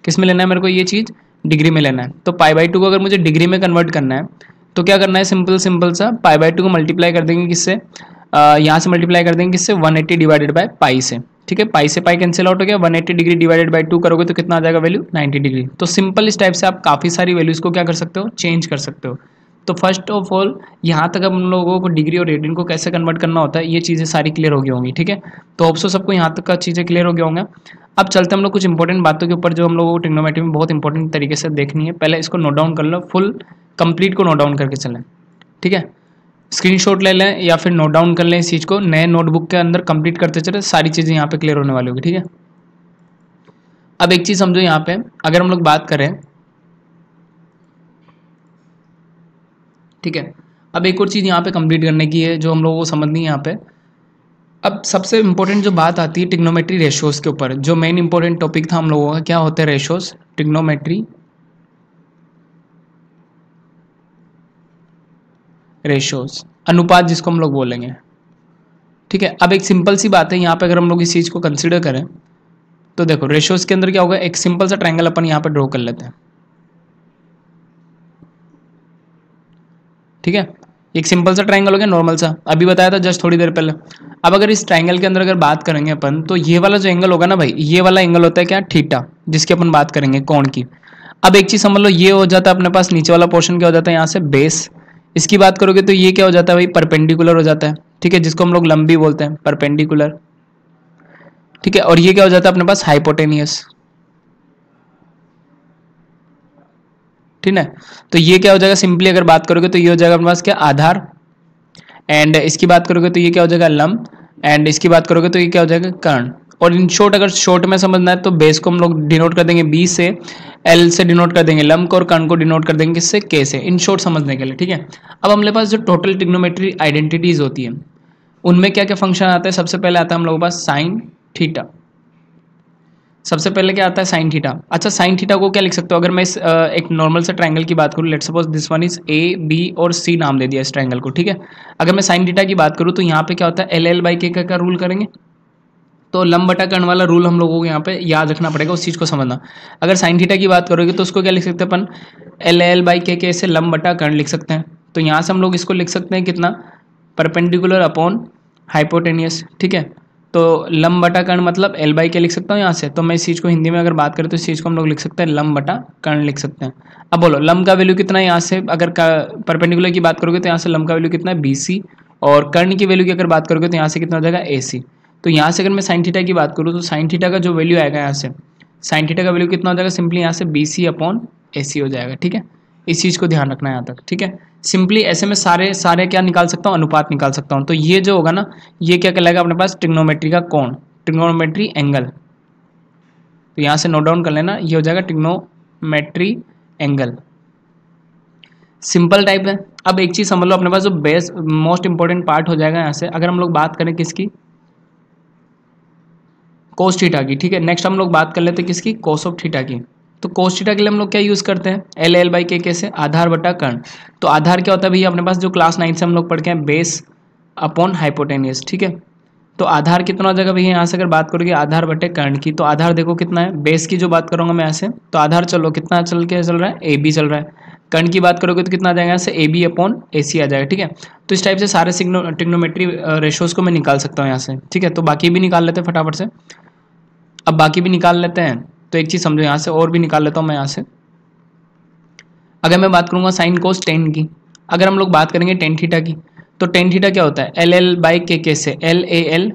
किस में लेना है मेरे को ये चीज़, डिग्री में लेना है। तो π/2 को अगर मुझे डिग्री में कन्वर्ट करना है तो क्या करना है, सिंपल सा π/2 को मल्टीप्लाई कर देंगे किससे, यहाँ से मल्टीप्लाई कर देंगे किससे, 180 डिवाइडेड बाय पाई से। ठीक है, पाई से पाई कैंसिल आउट हो गया, 180 डिग्री डिवाइडेड बाय 2 करोगे तो कितना आ जाएगा वैल्यू, 90 डिग्री। तो सिंपल इस टाइप से आप काफ़ी सारी वैल्यूज़ को क्या कर सकते हो, चेंज कर सकते हो। तो फर्स्ट ऑफ ऑल यहाँ तक हम लोगों को डिग्री और रेडियन को कैसे कन्वर्ट करना होता है ये चीज़ें सारी क्लियर हो गई होंगी। ठीक है, तो होप सो सबको यहाँ तक का चीज़ें क्लियर हो गया होंगे। अब चलते हम लोग कुछ इंपॉर्टेंट बातों के ऊपर जो हम लोगों को ट्रिग्नोमेट्री में बहुत इंपॉर्टेंट तरीके से देखनी है। पहले इसको नोट डाउन कर लो, फुल कंप्लीट को नोट डाउन करके चलें। ठीक है, स्क्रीनशॉट ले लें या फिर नोट डाउन कर लें इस चीज़ को, नए नोटबुक के अंदर कंप्लीट करते चले, सारी चीज़ें यहाँ पे क्लियर होने वाली होगी। ठीक है, अब एक चीज़ समझो यहाँ पे, अगर हम लोग बात करें, ठीक है, अब एक और चीज़ यहाँ पे कंप्लीट करने की है जो हम लोगों को समझनी है यहाँ पे। अब सबसे इंपॉर्टेंट जो बात आती है ट्रिग्नोमेट्री रेशियोज़ के ऊपर, जो मेन इंपॉर्टेंट टॉपिक था हम लोगों का, क्या होते हैं रेशियोज़, ट्रिग्नोमेट्री रेशियोज़, अनुपात जिसको हम लोग बोलेंगे। ठीक है, अब एक सिंपल सी बात है यहाँ पे, अगर हम लोग इस चीज़ को कंसिडर करें तो देखो रेशियोज़ के अंदर क्या होगा, एक सिंपल सा ट्रायंगल अपन यहाँ पे ड्रॉ कर लेते हैं। ठीक है, एक सिंपल सा ट्रायंगल हो गया, नॉर्मल सा, अभी बताया था जस्ट थोड़ी देर पहले। अब अगर इस ट्रायंगल के अंदर अगर बात करेंगे अपन, तो ये वाला जो एंगल होगा ना भाई, ये वाला एंगल होता है क्या, थीटा, जिसकी अपन बात करेंगे कोण की। अब एक चीज़ समझ लो, ये हो जाता है अपने पास नीचे वाला पोर्शन, क्या हो जाता है यहाँ से बेस। इसकी बात करोगे तो ये क्या हो जाता है भाई, परपेंडिकुलर हो जाता है। ठीक है, जिसको हम लोग लंबी बोलते हैं, परपेंडिकुलर। ठीक है, और ये क्या हो जाता है अपने पास, हाइपोटेनियस। ठीक है, तो ये क्या हो जाएगा, सिंपली अगर बात करोगे तो ये हो जाएगा अपने पास क्या, आधार। एंड इसकी बात करोगे तो ये क्या हो जाएगा, लंब। एंड इसकी बात करोगे तो ये क्या हो जाएगा, कर्ण। और इन शॉर्ट अगर शॉर्ट में समझना है तो बेस को हम लोग डिनोट कर देंगे बी से, एल से डिनोट कर देंगे लंब को, और कर्ण को डिनोट कर देंगे किससे, के से, इन शॉर्ट समझने के लिए। ठीक है, अब हमारे पास जो टोटल ट्रिग्नोमेट्री आइडेंटिटीज होती है उनमें क्या क्या फंक्शन आता है, सबसे पहले आता है हम लोगों के पास साइन थीटा। सबसे पहले क्या आता है, साइन थीटा। अच्छा, साइन थीटा को क्या लिख सकते हो, अगर मैं इस एक नॉर्मल से ट्रायंगल की बात करूँ, let's suppose this one is A B और सी नाम दे दिया इस ट्रायंगल को। ठीक है, अगर मैं साइन थीटा की बात करूँ तो यहाँ पे क्या होता है, एल एल बाई के का रूल करेंगे। तो लंब बटा कर्ण वाला रूल हम लोगों को यहाँ पे याद रखना पड़ेगा, उस चीज़ को समझना। अगर साइन थीटा की बात करोगे तो उसको क्या लिख सकते हैं अपन, एल एल बाई के से लंब बटा कर्ण लिख सकते हैं। तो यहाँ से हम लोग इसको लिख सकते हैं कितना, परपेंडिकुलर अपॉन हाइपोटेनियस। ठीक है, तो लंब बटा कर्ण मतलब एल बाई के लिख सकता हूँ यहाँ से। तो मैं इस चीज़ को हिंदी में अगर बात करें तो इस चीज़ को हम लोग लिख सकते हैं लंब बटा कर्ण लिख सकते हैं। अब बोलो लंब का वैल्यू कितना है, यहाँ से अगर परपेंडिकुलर की बात करोगे तो यहाँ से लंब का वैल्यू कितना है, बी सी, और कर्ण की वैल्यू की अगर बात करोगे तो यहाँ से कितना हो जाएगा, ए सी। तो यहाँ से अगर मैं साइन थीटा की बात करूँ तो साइन थीटा का जो वैल्यू आएगा यहाँ से, साइन थीटा का वैल्यू कितना हो जाएगा, सिंपली यहाँ से बी सी अपॉन ए सी हो जाएगा। ठीक है, इस चीज़ को ध्यान रखना है यहाँ तक। ठीक है, सिंपली ऐसे में सारे क्या निकाल सकता हूँ, अनुपात निकाल सकता हूँ। तो ये जो होगा ना, ये क्या कहलाएगा अपने पास, ट्रिग्नोमेट्री का कोण, ट्रिग्नोमेट्री एंगल। तो यहाँ से नोट डाउन कर लेना, ये हो जाएगा ट्रिग्नोमेट्री एंगल। सिंपल टाइप है। अब एक चीज़ समझ लो, अपने पास जो बेस मोस्ट इंपॉर्टेंट पार्ट हो जाएगा यहाँ से, अगर हम लोग बात करें किसकी, कोस थीटा की। ठीक है, नेक्स्ट हम लोग बात कर लेते हैं किसकी, कोस ऑफ थीटा की। तो कोस थीटा के लिए हम लोग क्या यूज़ करते हैं, एल एल बाई के से, आधार बटा कर्ण। तो आधार क्या होता है भैया, अपने पास जो क्लास 9 से हम लोग पढ़ के हैं, बेस अपॉन हाइपोटेनियस। ठीक है, तो आधार कितना हो जाएगा भैया, यहाँ से अगर बात करोगे आधार बटे कर्ण की, तो आधार देखो कितना है, बेस की जो बात करूँगा मैं यहाँ से, तो आधार चलो कितना चल रहा है, ए बी चल रहा है। कर्ण की बात करोगे तो कितना आ जाएगा यहाँ से, ए बी अपॉन ए सी आ जाएगा। ठीक है, तो इस टाइप से सारे ट्रिग्नोमेट्री रेशियोज़ को मैं निकाल सकता हूँ यहाँ से। ठीक है, तो बाकी भी निकाल लेते हैं फटाफट से। अब बाकी भी निकाल लेते हैं, तो एक चीज़ समझो यहाँ से, और भी निकाल लेता हूँ मैं यहाँ से। अगर मैं बात करूँगा साइन कोस टेन की, अगर हम लोग बात करेंगे टेन थीटा की, तो टेन थीटा क्या होता है, एल एल बाई के से, L A L,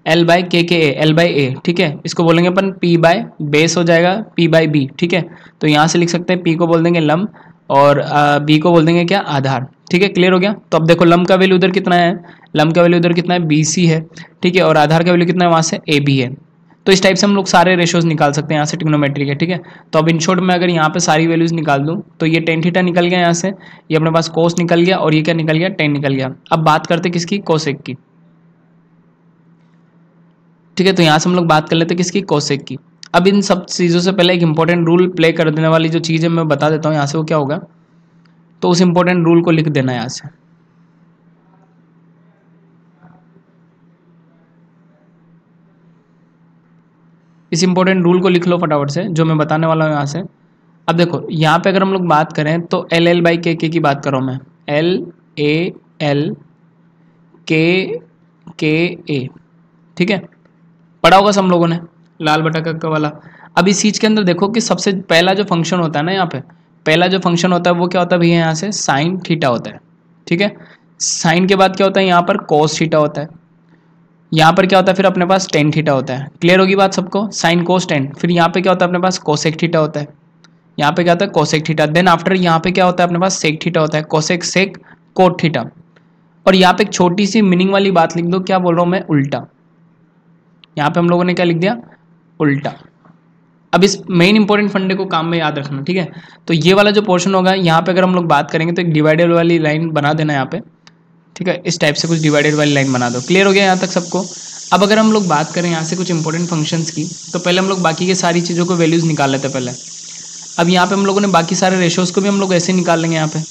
L by के ए, एल बाई ए। ठीक है, इसको बोलेंगे अपन पी बाय बेस हो जाएगा, पी बाई बी। ठीक है, तो यहाँ से लिख सकते हैं पी को बोल देंगे लंब, और बी को बोल देंगे क्या, आधार। ठीक है, क्लियर हो गया। तो अब देखो लंब का वैल्यू उधर कितना है, लंब का वैल्यू उधर कितना है, बी सी है। ठीक है, और आधार का वैल्यू कितना है वहाँ से, ए बी है। तो इस टाइप से हम लोग सारे रेशियोज निकाल सकते हैं यहाँ से ट्रिग्नोमेट्री के। ठीक है, तो अब इन शॉर्ट में अगर यहाँ पे सारी वैल्यूज निकाल दूँ तो ये टेन थीटा निकल गया यहाँ से, ये अपने पास कोस निकल गया, और ये क्या निकल गया, टेन निकल गया। अब बात करते किसकी, कोसेक की। ठीक है। तो यहाँ से हम लोग बात कर लेते हैं किसकी, कोसेक की। अब इन सब चीज़ों से पहले एक इंपॉर्टेंट रूल प्ले कर देने वाली जो चीज़ है मैं बता देता हूँ यहाँ से, वो क्या होगा, तो उस इंपॉर्टेंट रूल को लिख देना यहाँ से। इस इंपॉर्टेंट रूल को लिख लो फटाफट से, जो मैं बताने वाला हूँ यहाँ से। अब देखो यहाँ पे अगर हम लोग बात करें तो एल एल बाई के की बात कर रहा हूँ मैं, एल ए एल के ए, ठीक है, पढ़ा होगा सब लोगों ने लाल बटा कक्का वाला। अब इस चीज़ के अंदर देखो कि सबसे पहला जो फंक्शन होता है ना, यहाँ पे पहला जो फंक्शन होता है वो क्या होता है भैया, यहाँ से साइन थीटा होता है, ठीक है। साइन के बाद क्या होता है यहाँ पर कोस थीटा होता है, यहाँ पर क्या होता है फिर अपने पास टेन थीटा होता है। क्लियर होगी बात सबको, साइन कोस टेन। फिर यहाँ पे क्या होता है अपने पास कोसेक थीटा होता है, यहाँ पे क्या होता है कोसेक थीटा। देन आफ्टर यहाँ पे क्या होता है अपने पास सेक थीटा होता है, कोसेक सेक कोट थीटा। और यहाँ पे एक छोटी सी मीनिंग वाली बात लिख दो, क्या बोल रहा हूँ मैं, उल्टा। यहाँ पे हम लोगों ने क्या लिख दिया, उल्टा। अब इस मेन इंपॉर्टेंट फंडे को काम में याद रखना, ठीक है। तो ये वाला जो पोर्शन होगा यहाँ पे अगर हम लोग बात करेंगे तो एक डिवाइडेड वाली लाइन बना देना यहाँ पे, ठीक है। इस टाइप से कुछ डिवाइडेड वाली लाइन बना दो। क्लियर हो गया यहाँ तक सबको। अब अगर हम लोग बात करें यहाँ से कुछ इंपॉर्टेंट फंक्शंस की, तो पहले हम लोग बाकी के सारी चीज़ों को वैल्यूज़ निकाल लेते हैं पहले। अब यहाँ पे हम लोगों ने बाकी सारे रेशियोज़ को भी हम लोग ऐसे निकाल लेंगे यहाँ पे।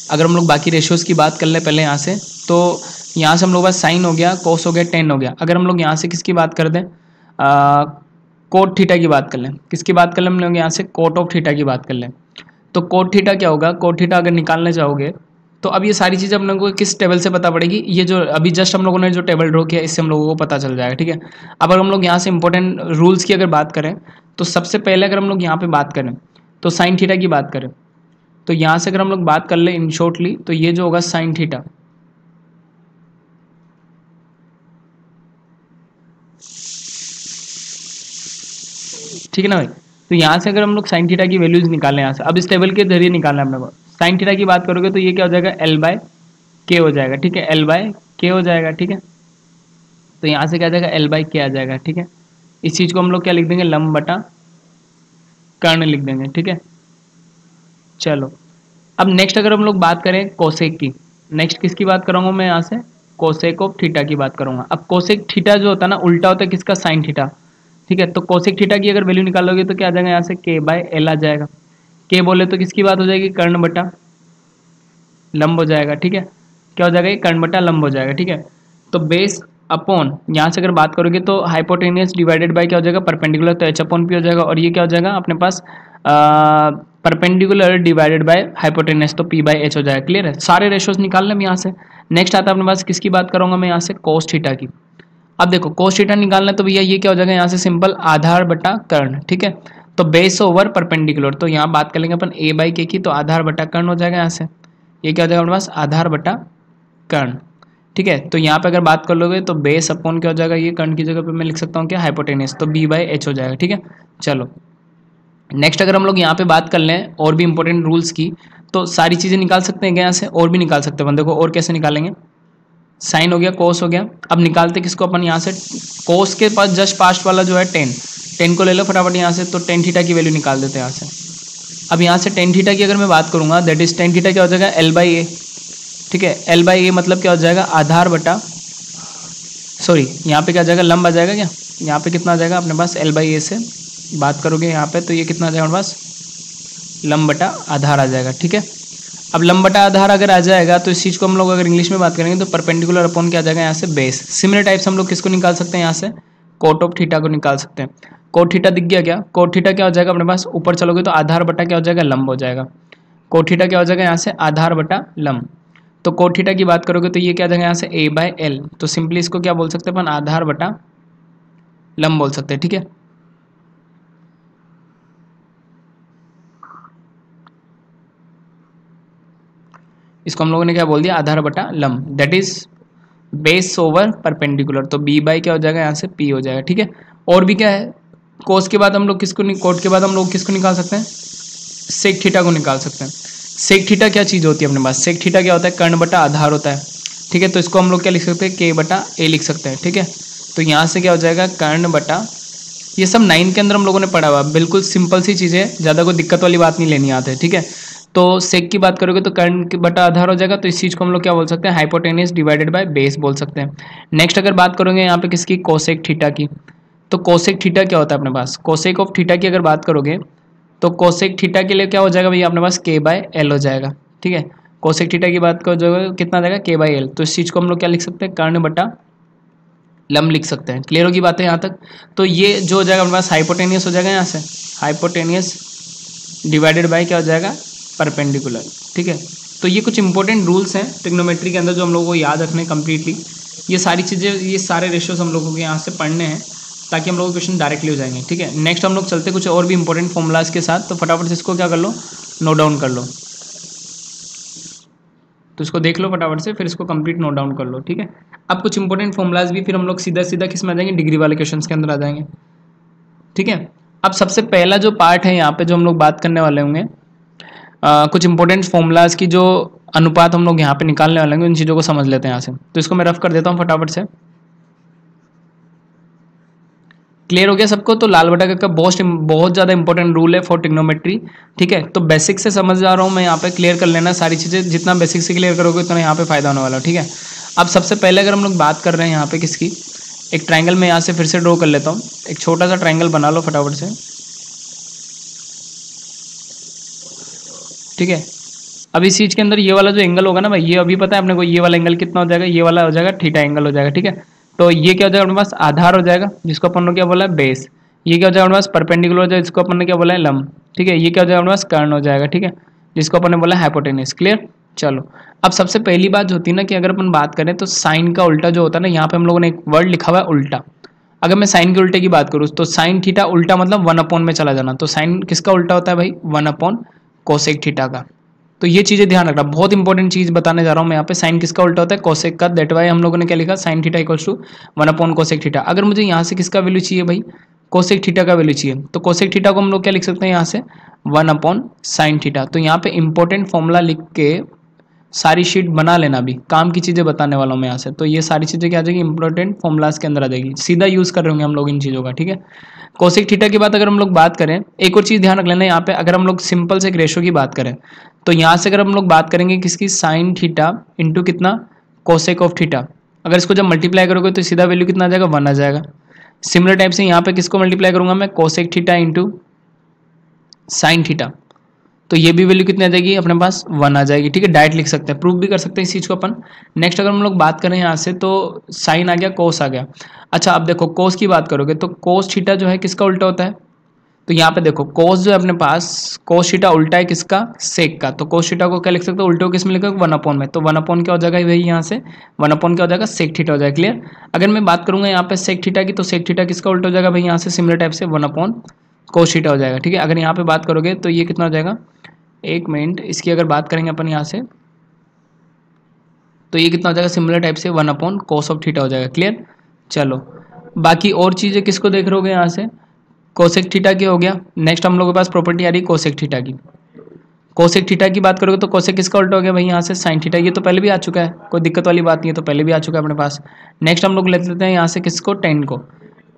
अगर हम लोग बाकी रेशियोज़ की बात कर ले पहले यहाँ से, तो यहाँ से हम लोग पास साइन हो गया, कोस हो गया, टेन हो गया। अगर हम लोग यहाँ से किसकी बात कर दें, कोट थीटा की बात कर लें, किसकी बात कर लें हम लोग यहाँ से, कोट ऑफ थीटा की बात कर लें। तो कोट थीटा क्या होगा, कोट थीटा अगर निकालना चाहोगे तो अब ये सारी चीज़ें हम लोगों को किस टेबल से पता पड़ेगी, ये जो अभी जस्ट हम लोगों ने जो टेबल ड्रॉ किया इससे हम लोगों को पता चल जाएगा, ठीक है। अब अगर हम लोग यहाँ से इंपॉर्टेंट रूल्स की अगर बात करें तो सबसे पहले अगर हम लोग यहाँ पे बात करें तो साइन थीटा की बात करें, तो यहाँ से अगर हम लोग बात कर लें इन शॉर्टली, तो ये जो होगा साइन थीटा, ठीक है ना भाई। तो यहाँ से अगर हम लोग साइन थीटा की वैल्यूज निकालें यहाँ से, अब इस टेबल के जरिए निकालना है अपने को। साइन थीटा की बात करोगे तो ये क्या हो जाएगा, एल बाय के हो जाएगा, ठीक है, एल बाय के हो जाएगा, ठीक है। तो यहाँ से क्या आ जाएगा, एल बाय के आ जाएगा, ठीक है। इस चीज़ को हम लोग क्या लिख देंगे, लंब बटा कर्ण लिख देंगे, ठीक है। चलो अब नेक्स्ट अगर हम लोग बात करें कोसेक की, नेक्स्ट किसकी बात करूँगा मैं यहाँ से, कोसेक ऑफ थीटा की बात करूँगा। अब कोसेक थीटा जो होता है ना, उल्टा होता है किसका, साइन थीटा, ठीक है। तो कोसेक थीटा की अगर वैल्यू निकालोगे तो क्या आ जाएगा, यहाँ से के बाय एल आ जाएगा। के बोले तो किसकी बात हो जाएगी, कर्ण बटा लंब हो जाएगा, ठीक है। क्या हो जाएगा, ये कर्ण बटा लंब हो जाएगा, ठीक है। तो बेस अपॉन, यहाँ से अगर बात करोगे तो हाइपोटेनियस डिवाइडेड बाय क्या हो जाएगा, परपेंडिकुलर, तो एच अपॉन पी हो जाएगा। और ये क्या हो जाएगा अपने पास, परपेंडिकुलर डिवाइडेड बाय हाइपोटेनियस, तो पी बाय एच हो जाएगा। क्लियर है, सारे रेशियोज निकाल लें यहाँ से। नेक्स्ट आता है अपने पास किसकी बात करूँगा मैं यहाँ से, कोस थीटा की। अब देखो कोस थीटा निकालना है तो भैया ये क्या हो जाएगा, यहाँ से सिंपल आधार बटा कर्ण, ठीक है। तो बेस ओवर परपेंडिकुलर, तो यहाँ बात करेंगे अपन ए बाई के की, तो आधार बटा कर्ण हो जाएगा यहाँ से। ये क्या हो जाएगा अपने पास, आधार बटा कर्ण, ठीक है। तो यहाँ पे अगर बात कर लोगे तो बेस अपॉन क्या हो जाएगा, ये कर्ण की जगह पे मैं लिख सकता हूँ क्या, हाइपोटेनियस, तो बी बाई एच हो जाएगा, ठीक है। चलो नेक्स्ट अगर हम लोग यहाँ पे बात कर लें और भी इंपॉर्टेंट रूल्स की, तो सारी चीज़ें निकाल सकते हैं क्या यहाँ से, और भी निकाल सकते हैं। देखो और कैसे निकालेंगे, साइन हो गया, कोस हो गया। अब निकालते किसको अपन यहाँ से, कोस के पास जस्ट पास्ट वाला जो है टेन को ले लो फटाफट यहाँ से, तो टेन थीटा की वैल्यू निकाल देते हैं यहाँ से। अब यहाँ से टेन थीटा की अगर मैं बात करूँगा, दैट इज टेन थीटा क्या हो जाएगा, एल बाई ए, ठीक है। एल बाई ए मतलब क्या हो जाएगा, आधार बटा, सॉरी यहाँ पे क्या आ जाएगा, लंब आ जाएगा क्या, यहाँ पे कितना आ जाएगा अपने पास, एल बाई ए से बात करोगे यहाँ पे तो ये कितना आ जाएगा अपने पास, लंब बटा आधार आ जाएगा, ठीक है। अब लंब बटा आधार अगर आ जाएगा तो इस चीज़ को हम लोग अगर इंग्लिश में बात करेंगे तो परपेंडिकुलर अपॉन क्या आ जाएगा यहाँ से, बेस। सिमिलर टाइप से हम लोग किसको निकाल सकते हैं यहाँ से, कोट ऑफ थीटा को निकाल सकते हैं। कोट थीटा दिख गया क्या, कोट थीटा क्या हो जाएगा अपने पास, ऊपर चलोगे तो आधार बटा क्या हो जाएगा, लंब हो जाएगा। कोट थीटा क्या हो जाएगा यहाँ से, आधार बटा लंब। तो कोट थीटा की बात करोगे तो ये क्या आ जाएगा यहाँ से, ए बाय एल, तो सिंपली इसको क्या बोल सकते हैं अपन, आधार बटा लंब बोल सकते हैं, ठीक है। इसको हम लोगों ने क्या बोल दिया, आधार बटा लंब, that is base over perpendicular, तो बी बाई क्या हो जाएगा यहाँ से, पी हो जाएगा, ठीक है। और भी क्या है, कोस के बाद हम लोग किसको, कोट के बाद हम लोग किसको निकाल सकते हैं, सेक थीटा को निकाल सकते हैं। सेक थीटा क्या चीज़ होती है अपने पास, सेक थीटा क्या होता है, कर्ण बटा आधार होता है, ठीक है। तो इसको हम लोग क्या लिख सकते हैं, के बटा ए लिख सकते हैं, ठीक है। तो यहाँ से क्या हो जाएगा, कर्ण बटा, ये सब 9 के अंदर हम लोगों ने पढ़ा हुआ, बिल्कुल सिंपल सी चीज़ें, ज़्यादा कोई दिक्कत वाली बात नहीं लेनी आती है, ठीक है। तो सेक की बात करोगे तो कर्ण के बटा आधार हो जाएगा, तो इस चीज़ को हम लोग क्या बोल सकते हैं, हाइपोटेनियस डिवाइडेड बाय बेस बोल सकते हैं। नेक्स्ट अगर बात करोगे यहाँ पे किसकी, कोसेक थीटा की, तो कोसेक थीटा क्या होता है अपने पास, कोसेक ऑफ थीटा की अगर बात करोगे तो कोसेक थीटा के लिए क्या हो जाएगा भैया अपने पास k बाय एल हो जाएगा, ठीक है। कोसेक थीटा की बात करो जो कितना आ जाएगा k बाय एल, तो इस चीज़ को हम लोग क्या लिख सकते हैं, कर्ण बटा लंब लिख सकते हैं। क्लियर होगी बातें यहाँ तक। तो ये जो हो जाएगा अपने पास हाइपोटेनियस हो जाएगा, यहाँ से हाइपोटेनियस डिवाइडेड बाय क्या हो जाएगा, परपेंडिकुलर, ठीक है। तो ये कुछ इंपॉर्टेंट रूल्स हैं ट्रिग्नोमेट्री के अंदर जो हम लोगों को याद रखने कंप्लीटली। ये सारी चीज़ें, ये सारे रेशियोज हम लोगों को यहाँ से पढ़ने हैं ताकि हम लोग क्वेश्चन डायरेक्टली हो जाएंगे, ठीक है। नेक्स्ट हम लोग चलते कुछ और भी इंपॉर्टेंट फॉर्मूलाज के साथ, तो फटाफट से इसको क्या कर लो, नोट डाउन कर लो। तो इसको देख लो फटाफट से, फिर इसको कंप्लीट नोट डाउन कर लो, ठीक है। अब कुछ इंपॉर्टेंट फॉर्मूलाज भी फिर हम लोग सीधा सीधा किस में आ जाएंगे, डिग्री वाले क्वेश्चन के अंदर आ जाएंगे, ठीक है। अब सबसे पहला जो पार्ट है यहाँ पे जो हम लोग बात करने वाले होंगे, कुछ इंपॉर्टेंट फॉर्मूलाज की जो अनुपात हम लोग यहाँ पे निकालने वाले होंगे, उन चीज़ों को समझ लेते हैं यहाँ से। तो इसको मैं रफ कर देता हूँ फटाफट से। क्लियर हो गया सबको। तो लाल बटा का बहुत ज़्यादा इंपॉर्टेंट रूल है फॉर ट्रिग्नोमेट्री, ठीक है। तो बेसिक से समझ जा रहा हूँ मैं यहाँ पे, क्लियर कर लेना सारी चीज़ें, जितना बेसिक से क्लियर करोगे उतना यहाँ पे फायदा होने वाला है, ठीक है। अब सबसे पहले अगर हम लोग बात कर रहे हैं यहाँ पे किसकी, एक ट्राइंगल में यहाँ से फिर से ड्रॉ कर लेता हूँ। एक छोटा सा ट्राइंगल बना लो फटाफट से, ठीक है। अब इस चीज़ के अंदर ये वाला जो एंगल होगा ना भाई, ये अभी पता है अपने को, ये वाला एंगल कितना हो जाएगा, ये वाला हो जाएगा थीटा एंगल हो जाएगा, ठीक है। तो ये क्या हो जाएगा अपने पास, आधार हो जाएगा जिसको अपन ने क्या बोला है, बेस। ये क्या हो जाएगा अपने पास, परपेंडिकुलर हो जाएगा जिसको अपन ने क्या बोला है, लंब, ठीक है। ये क्या हो जाएगा अपने पास, कर्ण हो जाएगा, ठीक है, जिसको अपन ने बोला हाइपोटेनियस। क्लियर। चलो अब सबसे पहली बात जो होती है ना कि अगर अपन बात करें तो साइन का उल्टा जो होता है ना, यहाँ पे हम लोगों ने एक वर्ड लिखा हुआ है उल्टा। अगर मैं साइन के उल्टे की बात करूँ तो साइन थीटा उल्टा मतलब 1 अपॉन में चला जाना। तो साइन किसका उल्टा होता है भाई, 1 अपॉन कोसेक थीटा का। तो ये चीज़ें ध्यान रखना, बहुत इंपॉर्टेंट चीज़ बताने जा रहा हूँ मैं यहाँ पे। साइन किसका उल्टा होता है, कोसेक का। दैट वाई हम लोगों ने क्या लिखा, sine theta equals to 1 upon cosec theta. अगर मुझे यहाँ से किसका वैल्यू चाहिए भाई, कोसेक थीटा का वैल्यू चाहिए, तो कोसेक थीटा को हम लोग क्या लिख सकते हैं यहाँ से, 1 अपॉन साइन थीटा। तो यहाँ पे इंपॉर्टेंट फॉर्मूला लिख के सारी शीट बना लेना, भी काम की चीज़ें बताने वाला हूँ मैं यहाँ से। तो ये सारी चीज़ें क्या आ जाएगी, इंपॉर्टेंट फॉर्मूलाज के अंदर आ जाएगी, सीधा यूज़ कर रहे होंगे हम लोग इन चीज़ों का, ठीक है। कोसेक थीटा की बात अगर हम लोग बात करें, एक और चीज़ ध्यान रख लेना यहाँ पे, अगर हम लोग सिंपल से एक रेशो की बात करें तो यहाँ से अगर हम लोग बात करेंगे किसकी, साइन थीटा इंटू कितना, कोसेक ऑफ थीटा। अगर इसको जब मल्टीप्लाई करोगे तो सीधा वैल्यू कितना आ जाएगा, 1 आ जाएगा। सिमिलर टाइप से यहाँ पे किसको मल्टीप्लाई करूंगा मैं, cosec theta into sine theta, तो ये भी वैल्यू कितनी आ जाएगी अपने पास, 1 आ जाएगी, ठीक है। डायरेक्ट लिख सकते हैं, प्रूफ भी कर सकते हैं इस चीज़ को अपन। नेक्स्ट अगर हम लोग बात करें यहाँ से तो साइन आ गया, कोस आ गया। अच्छा अब देखो कोस की बात करोगे तो कोस थीटा जो है किसका उल्टा होता है, तो यहाँ पे देखो कोस जो है अपने पास, कोस थीटा उल्टा है किसका, सेक का। तो कोस थीटा को क्या लिख सकते हो, उल्टे को किस में लिखोगे, 1 अपॉन में। तो 1 अपॉन क्या हो जाएगा भाई, यहाँ से 1 अपॉन क्या हो जाएगा, सेक थीटा हो जाएगा। क्लियर। अगर मैं बात करूंगा यहाँ पे सेक थीटा की, तो सेक थीटा किसका उल्टा हो जाएगा भाई, यहाँ से सिमिलर टाइप से 1 अपॉन कोस थीटा हो जाएगा, ठीक है। अगर यहाँ पे बात करोगे तो ये कितना हो जाएगा, एक मिनट, इसकी अगर बात करेंगे अपन यहाँ से तो ये कितना हो जाएगा, सिमिलर टाइप से 1 अपॉन कोस ऑफ थीटा हो जाएगा। क्लियर। चलो बाकी और चीज़ें किसको देख रहे हो यहाँ से, कोसेक थीटा की हो गया। नेक्स्ट हम लोग के पास प्रॉपर्टी आ रही है कोसेक थीटा की। कोसेक थीटा की बात करोगे तो कोसेक किसका उल्टा हो गया भाई, यहाँ से साइन थीटा। ये तो पहले भी आ चुका है, कोई दिक्कत वाली बात नहीं है, तो पहले भी आ चुका है अपने पास। नेक्स्ट हम लोग ले लेते हैं यहाँ से किसको, टेन को।